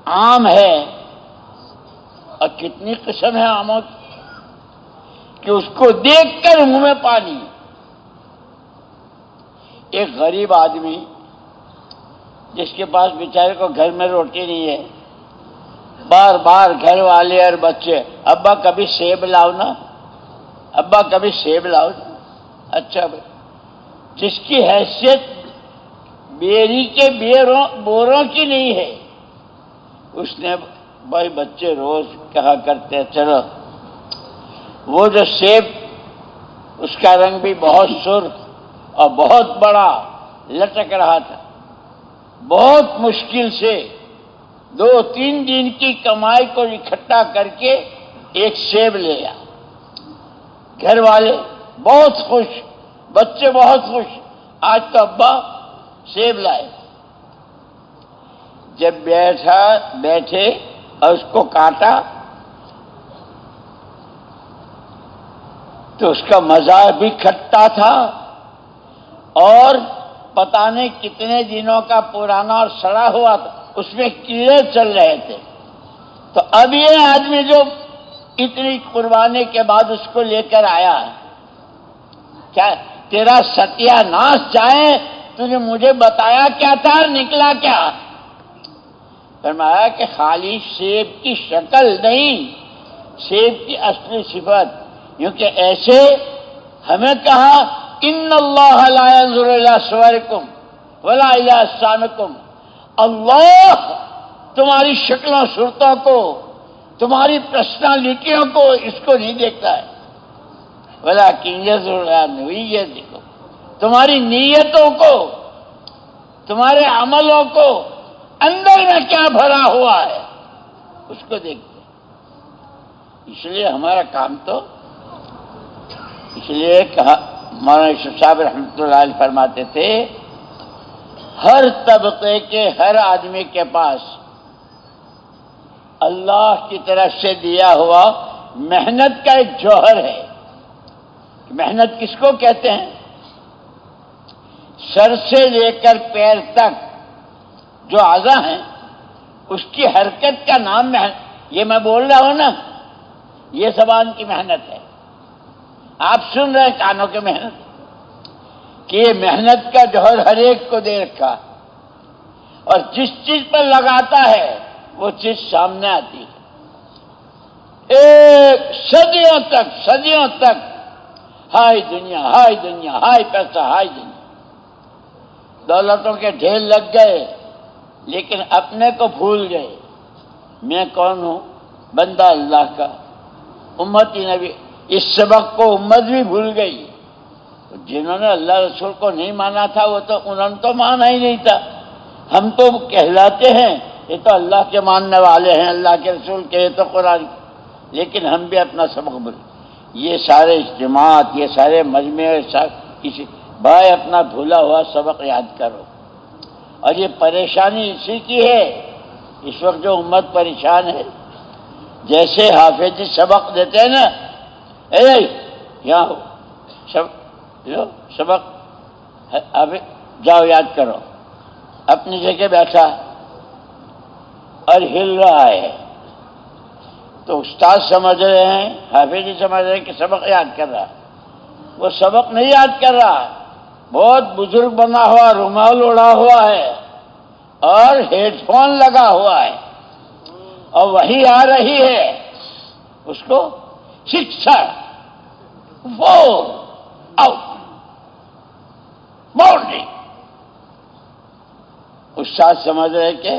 آم ہے، اور کتنی قسم ہے آموں کی کہ اس کو دیکھ کر منہ میں پانی۔ ایک غریب آدمی جس کے پاس بیچارے کو گھر میں روٹی نہیں ہے، بار بار گھر والے اور بچے، ابا کبھی سیب لاؤ نا، ابا کبھی سیب لاؤ نا۔ اچھا بھائی، جس کی حیثیت بیری کے بوروں کی نہیں ہے، اس نے بھائی بچے روز کہا کرتے ہیں چلو، وہ جو سیب اس کا رنگ بھی بہت سرخ اور بہت بڑا لٹک رہا تھا، بہت مشکل سے 2-3 دن کی کمائی کو اکٹھا کر کے ایک سیب لے آیا۔ گھر والے بہت خوش، بچے بہت خوش، آج تو ابا سیب لائے۔ جب بیٹھے اور اس کو کاٹا تو اس کا مزہ بھی کھٹا تھا، اور پتہ نہیں کتنے دنوں کا پرانا اور سڑا ہوا تھا، اس میں کیڑے چل رہے تھے۔ تو اب یہ آدمی جو اتنی قربانی کے بعد اس کو لے کر آیا ہے، کیا تیرا ستیہ ناش جائے، تو نے مجھے بتایا کیا تھا، نکلا کیا؟ فرمایا کہ خالی سیب کی شکل نہیں، سیب کی اصلی صفت، کیونکہ ایسے ہمیں کہا ان اللہ لا ينظر الى صورکم ولا الى اجسامکم، اللہ تمہاری شکلوں صورتوں کو، تمہاری پرسنالٹیوں کو، اس کو نہیں دیکھتا ہے، ولکن ينظر الى نیتکم، تمہاری نیتوں کو، تمہارے عملوں کو، اندر میں کیا بھرا ہوا ہے اس کو دیکھتے ہیں۔ اس لیے ہمارا کام تو، اس لیے کہا مولانا یوسف صاحب رحمۃ اللہ علیہ فرماتے تھے، ہر طبقے کے ہر آدمی کے پاس اللہ کی طرف سے دیا ہوا محنت کا ایک جوہر ہے۔ محنت کس کو کہتے ہیں؟ سر سے لے کر پیر تک جو اعضاء ہیں اس کی حرکت کا نام محنت۔ یہ میں بول رہا ہوں نا، یہ زبان کی محنت ہے، آپ سن رہے ہیں کانوں کی محنت، کہ یہ محنت کا جوہر ہر ایک کو دے رکھا، اور جس چیز پر لگاتا ہے وہ چیز سامنے آتی ہے۔ ایک صدیوں تک ہائی دنیا، ہائی دنیا، ہائی پیسہ، ہائی دنیا، دولتوں کے ڈھیر لگ گئے، لیکن اپنے کو بھول گئے۔ میں کون ہوں؟ بندہ اللہ کا، امتی نبی۔ اس سبق کو امت بھی بھول گئی۔ جنہوں نے اللہ رسول کو نہیں مانا تھا وہ تو انہوں نے تو مانا ہی نہیں تھا۔ ہم تو کہلاتے ہیں یہ تو اللہ کے ماننے والے ہیں، اللہ کے رسول کے، یہ تو قرآن، لیکن ہم بھی اپنا سبق بھول۔ یہ سارے اجتماعات، یہ سارے مجمع، کسی بھائی اپنا بھولا ہوا سبق یاد کرو۔ اور یہ پریشانی اسی کی ہے، اس وقت جو امت پریشان ہے، جیسے حافظ جی سبق دیتے ہیں نا، اے یہاں ہو، سبق اب جاؤ یاد کرو، اپنی جگہ بیٹھا اور ہل رہا ہے، تو استاد سمجھ رہے ہیں، حافظ جی سمجھ رہے ہیں کہ سبق یاد کر رہا ہے، وہ سبق نہیں یاد کر رہا، بہت بزرگ بنا ہوا، رومال اڑا ہوا ہے اور ہیڈ فون لگا ہوا ہے، اور وہی آ رہی ہے، اس کو سکسر، فور، آؤٹ، باؤنڈری۔ استاد سمجھ رہے کہ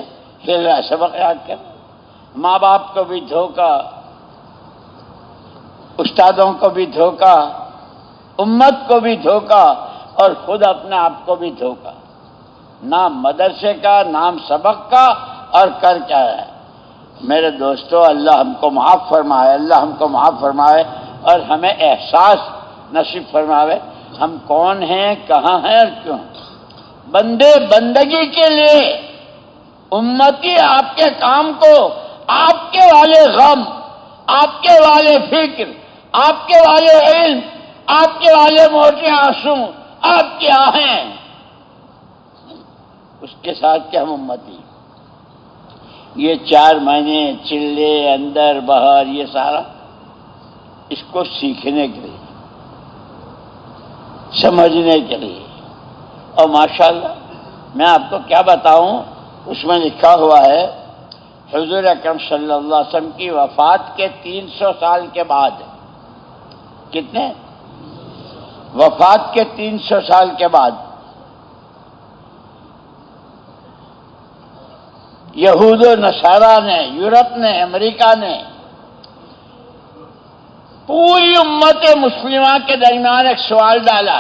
ہل رہا ہے، سبق یاد کر۔ ماں باپ کو بھی دھوکہ، استادوں کو بھی دھوکہ، امت کو بھی دھوکہ، اور خود اپنے آپ کو بھی دھوکہ۔ نام مدرسے کا، نام سبق کا، اور کر کیا ہے؟ میرے دوستو، اللہ ہم کو معاف فرمائے، اللہ ہم کو معاف فرمائے، اور ہمیں احساس نصیب فرمائے ہم کون ہیں، کہاں ہیں اور کیوں ہیں۔ بندے بندگی کے لیے، امتی آپ کے کام کو، آپ کے والے غم، آپ کے والے فکر، آپ کے والے علم، آپ کے والے موٹے آنسو، آپ کی آہیں، اس کے ساتھ کہ ہم امتی۔ یہ 4 مہینے چلے اندر باہر، یہ سارا اس کو سیکھنے کے لیے، سمجھنے کے لیے۔ اور ماشاءاللہ میں آپ کو کیا بتاؤں، اس میں لکھا ہوا ہے حضور اکرم صلی اللہ علیہ وسلم کی وفات کے 300 سال کے بعد، کتنے؟ وفات کے 300 سال کے بعد یہود و نصارہ نے، یورپ نے، امریکہ نے پوری امت مسلمہ کے درمیان ایک سوال ڈالا،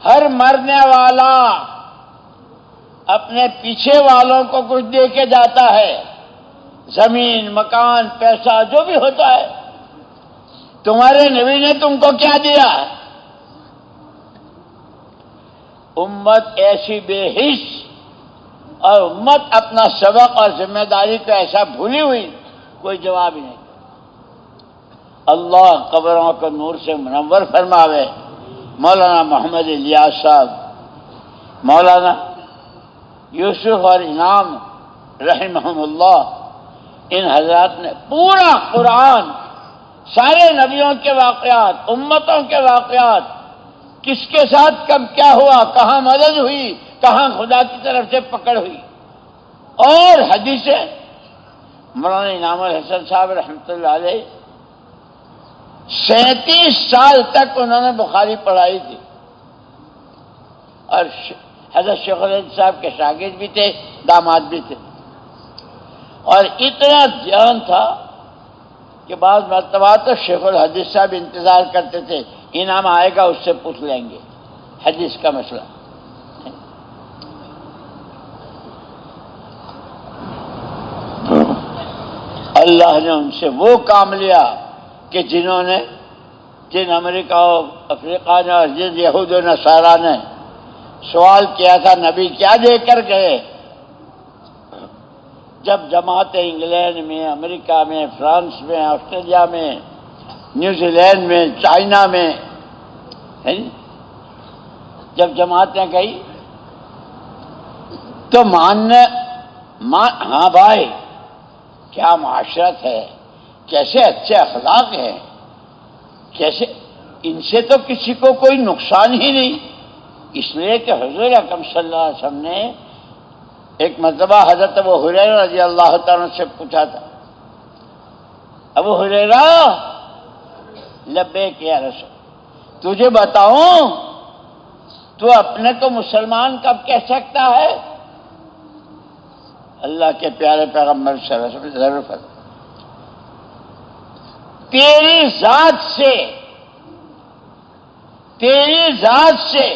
ہر مرنے والا اپنے پیچھے والوں کو کچھ دے کے جاتا ہے، زمین، مکان، پیسہ، جو بھی ہوتا ہے، تمہارے نبی نے تم کو کیا دیا؟ امت ایسی بے حس، اور امت اپنا سبق اور ذمہ داری کو ایسا بھولی ہوئی، کوئی جواب ہی نہیں۔ اللہ قبروں کو نور سے منور فرماوے۔ مولانا محمد الیاس صاحب، مولانا یوسف اور انعام رحمہم اللہ، ان حضرات نے پورا قرآن، سارے نبیوں کے واقعات، امتوں کے واقعات، کس کے ساتھ کب کیا ہوا، کہاں مدد ہوئی، کہاں خدا کی طرف سے پکڑ ہوئی، اور حدیثیں۔ مولانا انعام الحسن صاحب رحمۃ اللہ علیہ 37 سال تک انہوں نے بخاری پڑھائی تھی، اور حضرت شیخ الحدیث صاحب کے شاگرد بھی تھے، داماد بھی تھے، اور اتنا دھیان تھا کہ بعض مرتبہ تو شیخ الحدیث صاحب انتظار کرتے تھے، انعام آئے گا اس سے پوچھ لیں گے حدیث کا مسئلہ۔ اللہ نے ان سے وہ کام لیا کہ جن امریکہ و افریقہ نے اور جن یہود و نصارہ نے سوال کیا تھا نبی کیا دے کر گئے، جب جماعتیں انگلینڈ میں، امریکہ میں، فرانس میں، آسٹریلیا میں، نیوزی لینڈ میں، چائنا میں، جب جماعتیں گئی تو ہاں بھائی کیا معاشرت ہے، کیسے اچھے اخلاق ہیں، کیسے ان سے تو کسی کو کوئی نقصان ہی نہیں، اس لیے کہ حضور اکرم صلی اللہ علیہ وسلم نے ایک مرتبہ حضرت ابو ہریرہ رضی اللہ تعالیٰ سے پوچھا تھا، ابو ہریرہ لبیک یا رسول، تجھے بتاؤں تو اپنے کو مسلمان کب کہہ سکتا ہے؟ اللہ کے پیارے پیغمبر صلی اللہ علیہ وسلم ضرور فرمایا، تیری ذات سے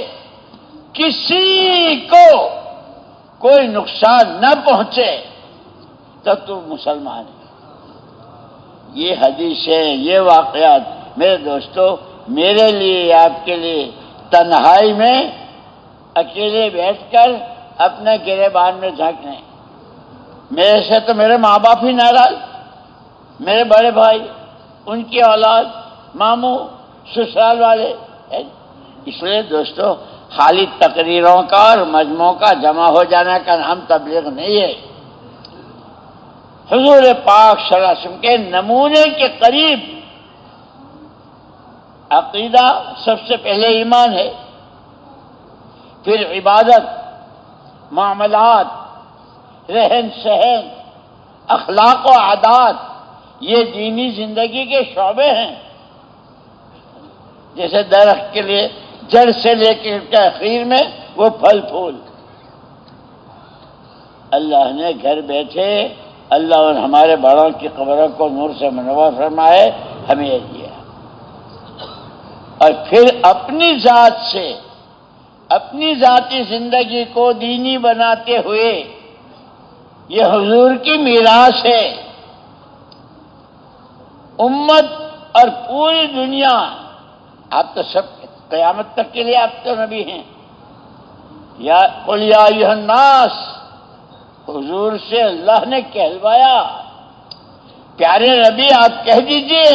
کسی کو کوئی نقصان نہ پہنچے تو تو مسلمان ہے۔ یہ حدیث ہے، یہ واقعات میرے دوستو میرے لیے، آپ کے لیے تنہائی میں اکیلے بیٹھ کر اپنے گریبان میں جھانکنے، میرے سے تو میرے ماں باپ ہی ناراض، میرے بڑے بھائی، ان کی اولاد، ماموں، سسرال والے، اس لیے دوستو خالی تقریروں کا اور مجموعوں کا جمع ہو جانے کا نام تبلیغ نہیں ہے۔ حضور پاک صلی اللہ علیہ وسلم کے نمونے کے قریب عقیدہ سب سے پہلے ایمان ہے، پھر عبادت، معاملات، رہن سہن، اخلاق و عادات، یہ دینی زندگی کے شعبے ہیں۔ جیسے درخت کے لیے جڑ سے لے کے اخیر میں وہ پھل پھول، اللہ نے گھر بیٹھے اللہ اور ہمارے بڑوں کی قبروں کو نور سے منور فرمائے، ہمیں یہ دیا، اور پھر اپنی ذات سے اپنی ذاتی زندگی کو دینی بناتے ہوئے یہ حضور کی میراث ہے۔ امت اور پوری دنیا، آپ تو سب قیامت تک کے لیے آپ تو نبی ہیں، یا قل یا ایھا الناس، حضور سے اللہ نے کہلوایا، پیارے نبی آپ کہہ دیجئے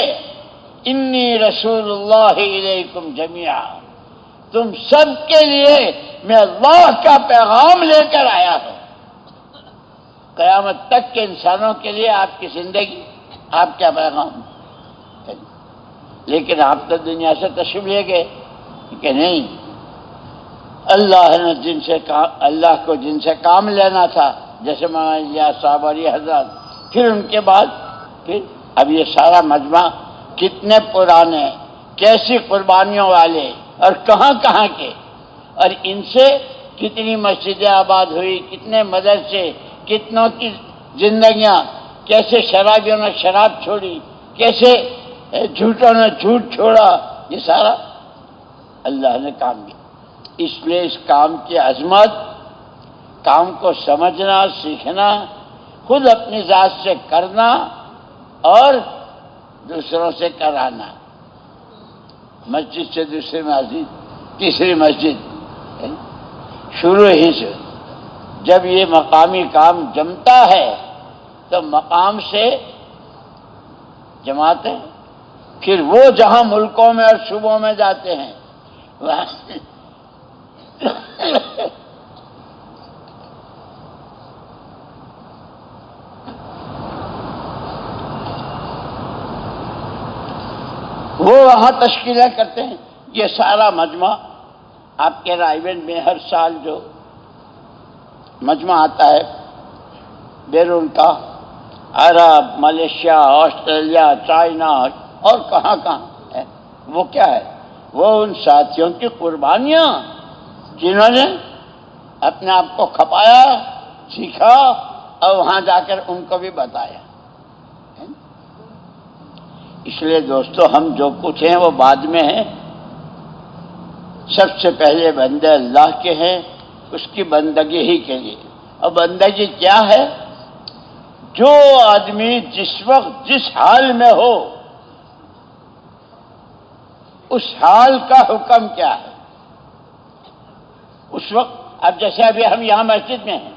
انی رسول اللہ الیکم جمیعا، تم سب کے لیے میں اللہ کا پیغام لے کر آیا ہوں، قیامت تک کے انسانوں کے لیے آپ کی زندگی، آپ کا پیغام۔ لیکن آپ تو دنیا سے تشریف لے گئے کہ نہیں، اللہ نے اللہ کو جن سے کام لینا تھا، جیسے مولانا الیاس صاحب اور یہ حضرات، پھر ان کے بعد پھر اب یہ سارا مجمع کتنے پرانے، کیسی قربانیوں والے اور کہاں کہاں کے، اور ان سے کتنی مسجدیں آباد ہوئی، کتنے مدرسے، کتنوں کی زندگیاں، کیسے شرابیوں نے شراب چھوڑی، کیسے جھوٹوں نے جھوٹ چھوڑا، یہ سارا اللہ نے کام کیا۔ اس لیے اس کام کی عظمت، کام کو سمجھنا، سیکھنا، خود اپنی ذات سے کرنا اور دوسروں سے کرانا، مسجد سے دوسری مسجد، تیسری مسجد، شروع ہی سے جب یہ مقامی کام جمتا ہے تو مقام سے جماتے، پھر وہ جہاں ملکوں میں اور صوبوں میں جاتے ہیں وہاں وہ وہاں تشکیلیں کرتے ہیں۔ یہ سارا مجمع آپ کے رائے گنج میں ہر سال جو مجمع آتا ہے بیرون کا، عرب، ملیشیا، آسٹریلیا، چائنا اور کہاں کہاں وہ کیا ہے؟ وہ ان ساتھیوں کی قربانیاں جنہوں نے اپنے آپ کو کھپایا، سیکھا اور وہاں جا کر ان کو بھی بتایا۔ اس لیے دوستو، ہم جو کچھ ہیں وہ بعد میں ہیں، سب سے پہلے بندے اللہ کے ہیں، اس کی بندگی ہی کے لیے۔ اور بندگی کیا ہے؟ جو آدمی جس وقت جس حال میں ہو اس حال کا حکم کیا ہے، اس وقت۔ اب جیسے ابھی ہم یہاں مسجد میں ہیں،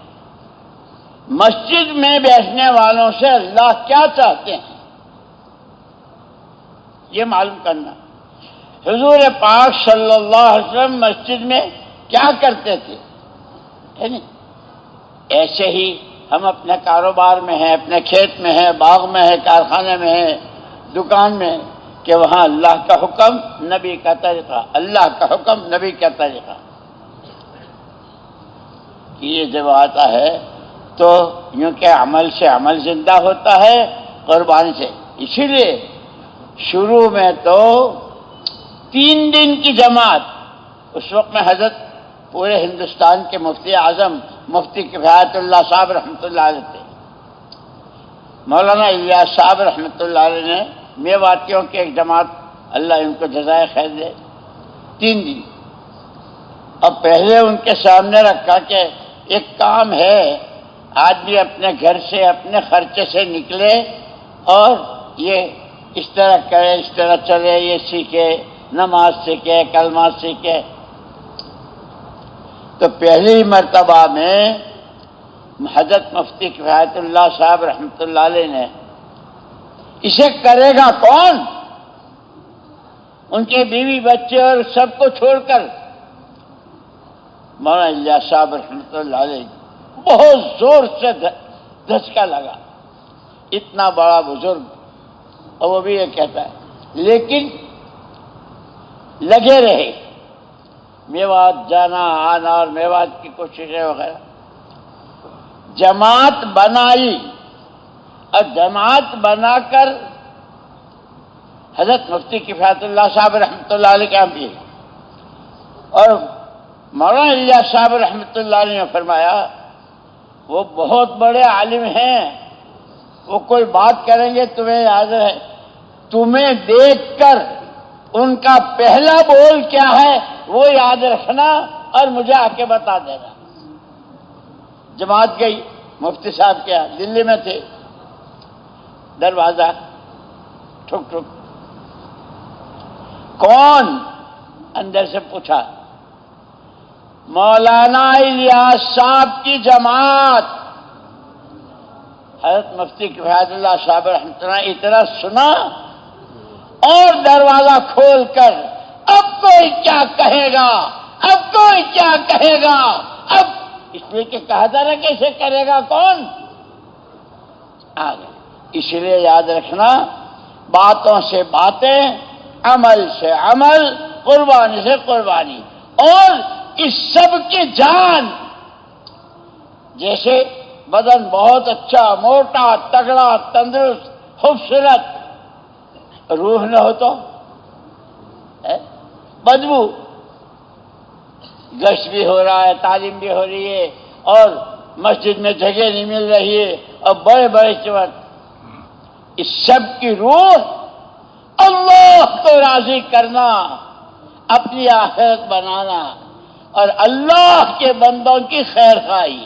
مسجد میں بیٹھنے والوں سے اللہ کیا چاہتے ہیں یہ معلوم کرنا۔ حضور پاک صلی اللہ علیہ وسلم مسجد میں کیا کرتے تھے، ہے نہیں؟ ایسے ہی ہم اپنے کاروبار میں ہیں، اپنے کھیت میں ہیں، باغ میں ہیں، کارخانے میں ہیں، دکان میں ہیں، کہ وہاں اللہ کا حکم، نبی کا طریقہ، اللہ کا حکم، نبی کا طریقہ۔ یہ جب آتا ہے تو یوں کہ عمل سے عمل زندہ ہوتا ہے، قربانی سے۔ اسی لیے شروع میں تو 3 دن کی جماعت، اس وقت میں حضرت پورے ہندوستان کے مفتی اعظم مفتی کفایت اللہ صاحب رحمۃ اللہ علیہ تھے۔ مولانا الیاس صاحب رحمۃ اللہ علیہ نے میواتیوں کی ایک جماعت، اللہ ان کو جزائے خیر دے، 3 دن۔ اب پہلے ان کے سامنے رکھا کہ ایک کام ہے، آدمی اپنے گھر سے اپنے خرچے سے نکلے اور یہ اس طرح کرے، اس طرح چلے، یہ سیکھے، نماز سیکھے، کلمہ سیکھے۔ تو پہلی مرتبہ میں حضرت مفتی کفایت اللہ صاحب رحمۃ اللہ علیہ نے، اسے کرے گا کون؟ ان کے بیوی بچے اور سب کو چھوڑ کر مولانا الیاس صاحب رحمۃ اللہ علیہ بہت زور سے دھچکا لگا، اتنا بڑا بزرگ، اور وہ بھی یہ کہتا ہے، لیکن لگے رہے، میوات جانا آنا اور میوات کی کوششیں وغیرہ، جماعت بنائی، اور جماعت بنا کر حضرت مفتی کفایت اللہ صاحب رحمۃ اللہ علیہ کے بھی، اور مولانا الیاس صاحب رحمۃ اللہ علیہ نے فرمایا وہ بہت بڑے عالم ہیں، وہ کوئی بات کریں گے تمہیں یاد ہے، تمہیں دیکھ کر ان کا پہلا بول کیا ہے وہ یاد رکھنا اور مجھے آ کے بتا دینا۔ جماعت گئی مفتی صاحب کے یہاں، دلی میں تھے، دروازہ ٹھک ٹھک، کون؟ اندر سے پوچھا، مولانا الیاس صاحب کی جماعت۔ حضرت مفتی کفایت اللہ صاحب رحمۃ اللہ نے اتنا سنا اور دروازہ کھول کر، اب کوئی کیا کہے گا، اب کوئی کیا کہے گا، اب اس لیے کہ کہا تھا نا کہ اسے کرے گا کون، آ گئے۔ اس لیے یاد رکھنا، باتوں سے باتیں، عمل سے عمل، قربانی سے قربانی، اور اس سب کی جان، جیسے بدن بہت اچھا، موٹا، تگڑا، تندرست، خوبصورت، روح نہ ہو تو بدبو، گشت بھی ہو رہا ہے، تعلیم بھی ہو رہی ہے، اور مسجد میں جگہ نہیں مل رہی ہے، اور بڑے بڑے چوٹ، اس سب کی روح اللہ کو راضی کرنا، اپنی آخرت بنانا، اور اللہ کے بندوں کی خیر خواہی،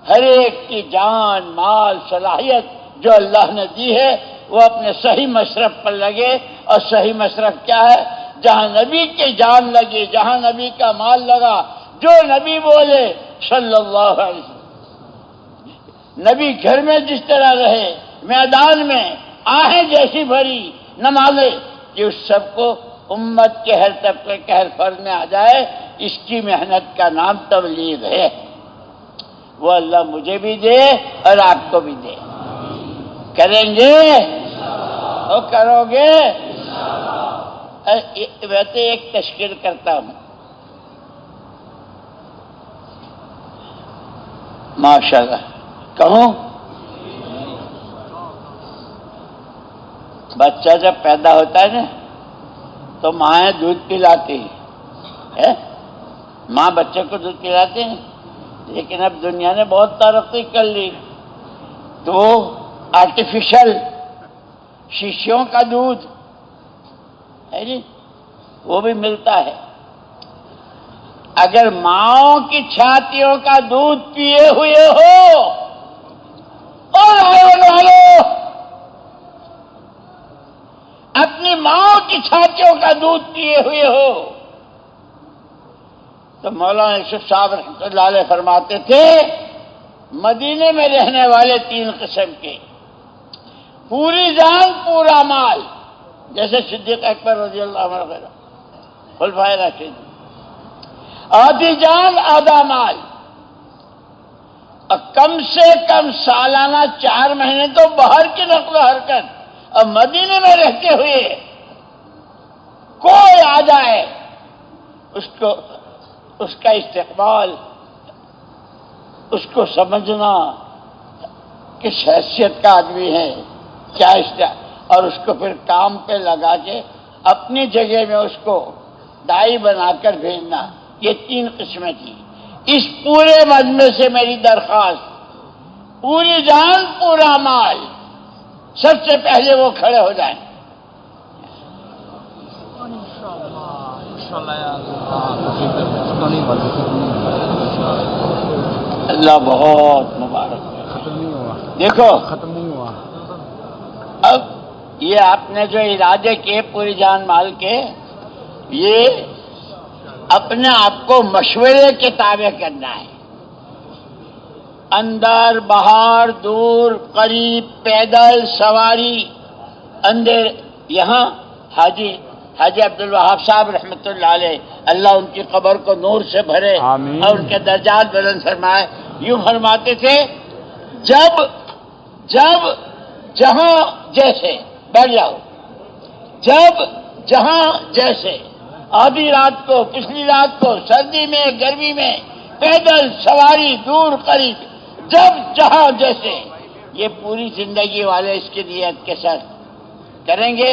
ہر ایک کی جان، مال، صلاحیت جو اللہ نے دی ہے وہ اپنے صحیح مصرف پر لگے، اور صحیح مصرف کیا ہے؟ جہاں نبی کی جان لگی، جہاں نبی کا مال لگا، جو نبی بولے صلی اللہ علیہ وسلم، نبی گھر میں جس طرح رہے، میدان میں آہیں جیسی بھری، نمازیں، کہ اس سب کو امت کے ہر طبقے کے ہر فرد میں آ جائے، اس کی محنت کا نام تبلیغ ہے۔ وہ اللہ مجھے بھی دے اور آپ کو بھی دے۔ کریں گے اور کرو گے؟ ویسے ایک تشکیل کرتا ہوں، ماشاءاللہ کہوں، بچہ جب پیدا ہوتا ہے نا تو مائیں دودھ پلاتی ہے، ماں بچے کو دودھ پلاتے ہیں، لیکن اب دنیا نے بہت ترقی کر لی تو آرٹیفیشل شیشوں کا دودھ ہے جی وہ بھی ملتا ہے۔ اگر ماؤں کی چھاتیوں کا دودھ پیے ہوئے ہو اور اپنی ماں کی چھاتیوں کا دودھ پیے ہوئے ہو تو مولانا یوسف صاحب رحمۃ اللہ علیہ فرماتے تھے مدینے میں رہنے والے 3 قسم کے، پوری جان پورا مال، جیسے صدیق اکبر رضی اللہ عنہ وغیرہ خلفائے راشدین، آدھی جان آدھا مال، اور کم سے کم سالانہ 4 مہینے تو باہر کی نقل و حرکت، اور مدینے میں رہتے ہوئے کوئی آ جائے اس کا استقبال، اس کو سمجھنا کس حیثیت کا آدمی ہے، کیا اور اس کو پھر کام پہ لگا کے اپنی جگہ میں اس کو دائی بنا کر بھیجنا، یہ 3 قسمیں تھیں۔ اس پورے مجمع سے میری درخواست، پوری جان پورا مال، سب سے پہلے وہ کھڑے ہو جائیں۔ اللہ بہت مبارک ہے۔ ختم نہیں ہوا، دیکھو ختم نہیں ہوا۔ اب یہ آپ نے جو ارادے کیے پوری جان مال کے، یہ اپنے آپ کو مشورے کے تابع کرنا ہے، اندر باہر دور قریب پیدل سواری اندر، یہاں حاجی عبد الوہاب صاحب رحمۃ اللہ علیہ، اللہ ان کی قبر کو نور سے بھرے آمین۔ اور ان کے درجات بلند فرمائے، یوں فرماتے تھے جب جہاں جیسے بیٹھ جاؤ، جب جہاں جیسے، آدھی رات کو، پچھلی رات کو، سردی میں گرمی میں، پیدل سواری دور قریب، جب جہاں جیسے، یہ پوری زندگی والے اس کی نیت کے ساتھ کریں گے۔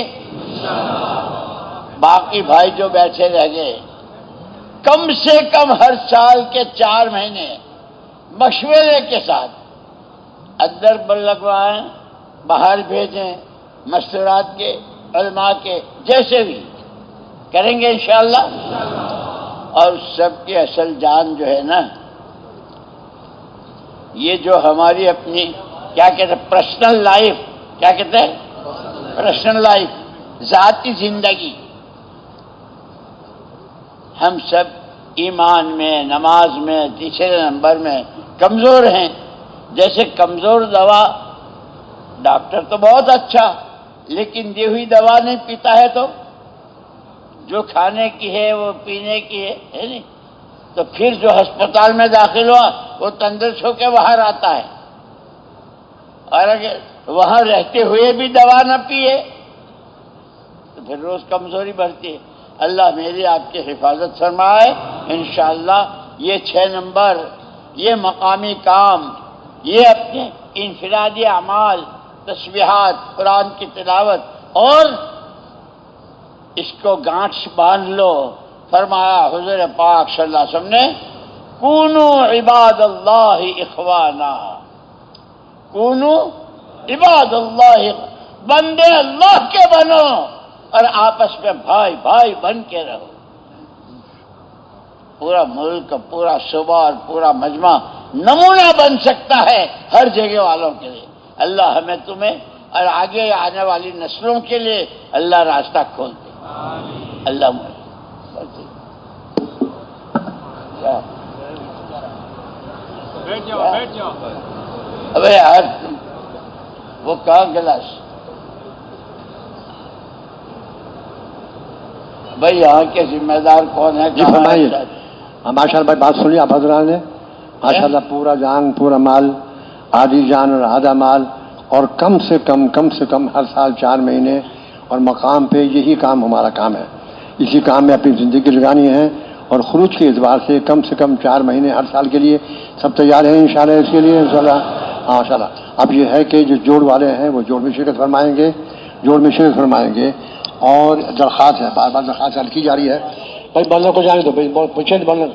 باقی بھائی جو بیٹھے رہ گئے، کم سے کم ہر سال کے 4 مہینے مشورے کے ساتھ اندر لگوائیں، باہر بھیجیں، مشورات کے، علماء کے، جیسے بھی کریں گے انشاءاللہ۔ اور سب کی اصل جان جو ہے نا، یہ جو ہماری اپنی کیا کہتے ہیں پرسنل لائف، کیا کہتے ہیں پرسنل لائف، ذاتی زندگی، ہم سب ایمان میں، نماز میں، تیسرے نمبر میں کمزور ہیں۔ جیسے کمزور دوا، ڈاکٹر تو بہت اچھا، لیکن دی ہوئی دوا نہیں پیتا ہے تو جو کھانے کی ہے وہ پینے کی ہے نہیں، تو پھر جو ہسپتال میں داخل ہوا وہ تندرست ہو کے باہر آتا ہے، اور اگر وہاں رہتے ہوئے بھی دوا نہ پیے تو پھر روز کمزوری بڑھتی ہے۔ اللہ میری آپ کی حفاظت فرمائے انشاءاللہ۔ یہ 6 نمبر، یہ مقامی کام، یہ اپنے انفرادی اعمال، تسبیحات، قرآن کی تلاوت، اور اس کو گانٹھ باندھ لو۔ فرمایا حضور پاک صلی اللہ علیہ وسلم نے کونوا عباد اللہ اخوانا، کونوا عباد اللہ، بندے اللہ کے بنو اور آپس میں بھائی بھائی بن کے رہو۔ پورا ملک، پورا صوبہ اور پورا مجمع نمونہ بن سکتا ہے ہر جگہ والوں کے لیے۔ اللہ ہمیں تمہیں اور آگے آنے والی نسلوں کے لیے اللہ راستہ کھول دے۔ اللہ بیٹھ جاؤ، بیٹھ جاؤ۔ ابے یار وہ کہاں گلاس، بھائی یہاں کے ذمہ دار کون ہے؟ جی فرمائیے۔ ماشاء اللہ بھائی بات سنیے آپ حضرات نے، ماشاء اللہ پورا جان پورا مال، آدھی جان اور آدھا مال، اور کم سے کم ہر سال 4 مہینے، اور مقام پہ یہی کام ہمارا کام ہے، اسی کام میں اپنی زندگی لگانی ہے، اور خروج کے اعتبار سے کم 4 مہینے ہر سال کے لیے سب تیار ہیں انشاءاللہ اس کے لیے انشاءاللہ۔ ماشاء اللہ اب یہ ہے کہ جو جوڑ والے ہیں وہ جوڑ میں شرکت فرمائیں گے، اور درخواست ہے، بار بار درخواست حل کی جا رہی ہے. بھائی بولنے کو جانے دو، بھائی پوچھیں بولنے.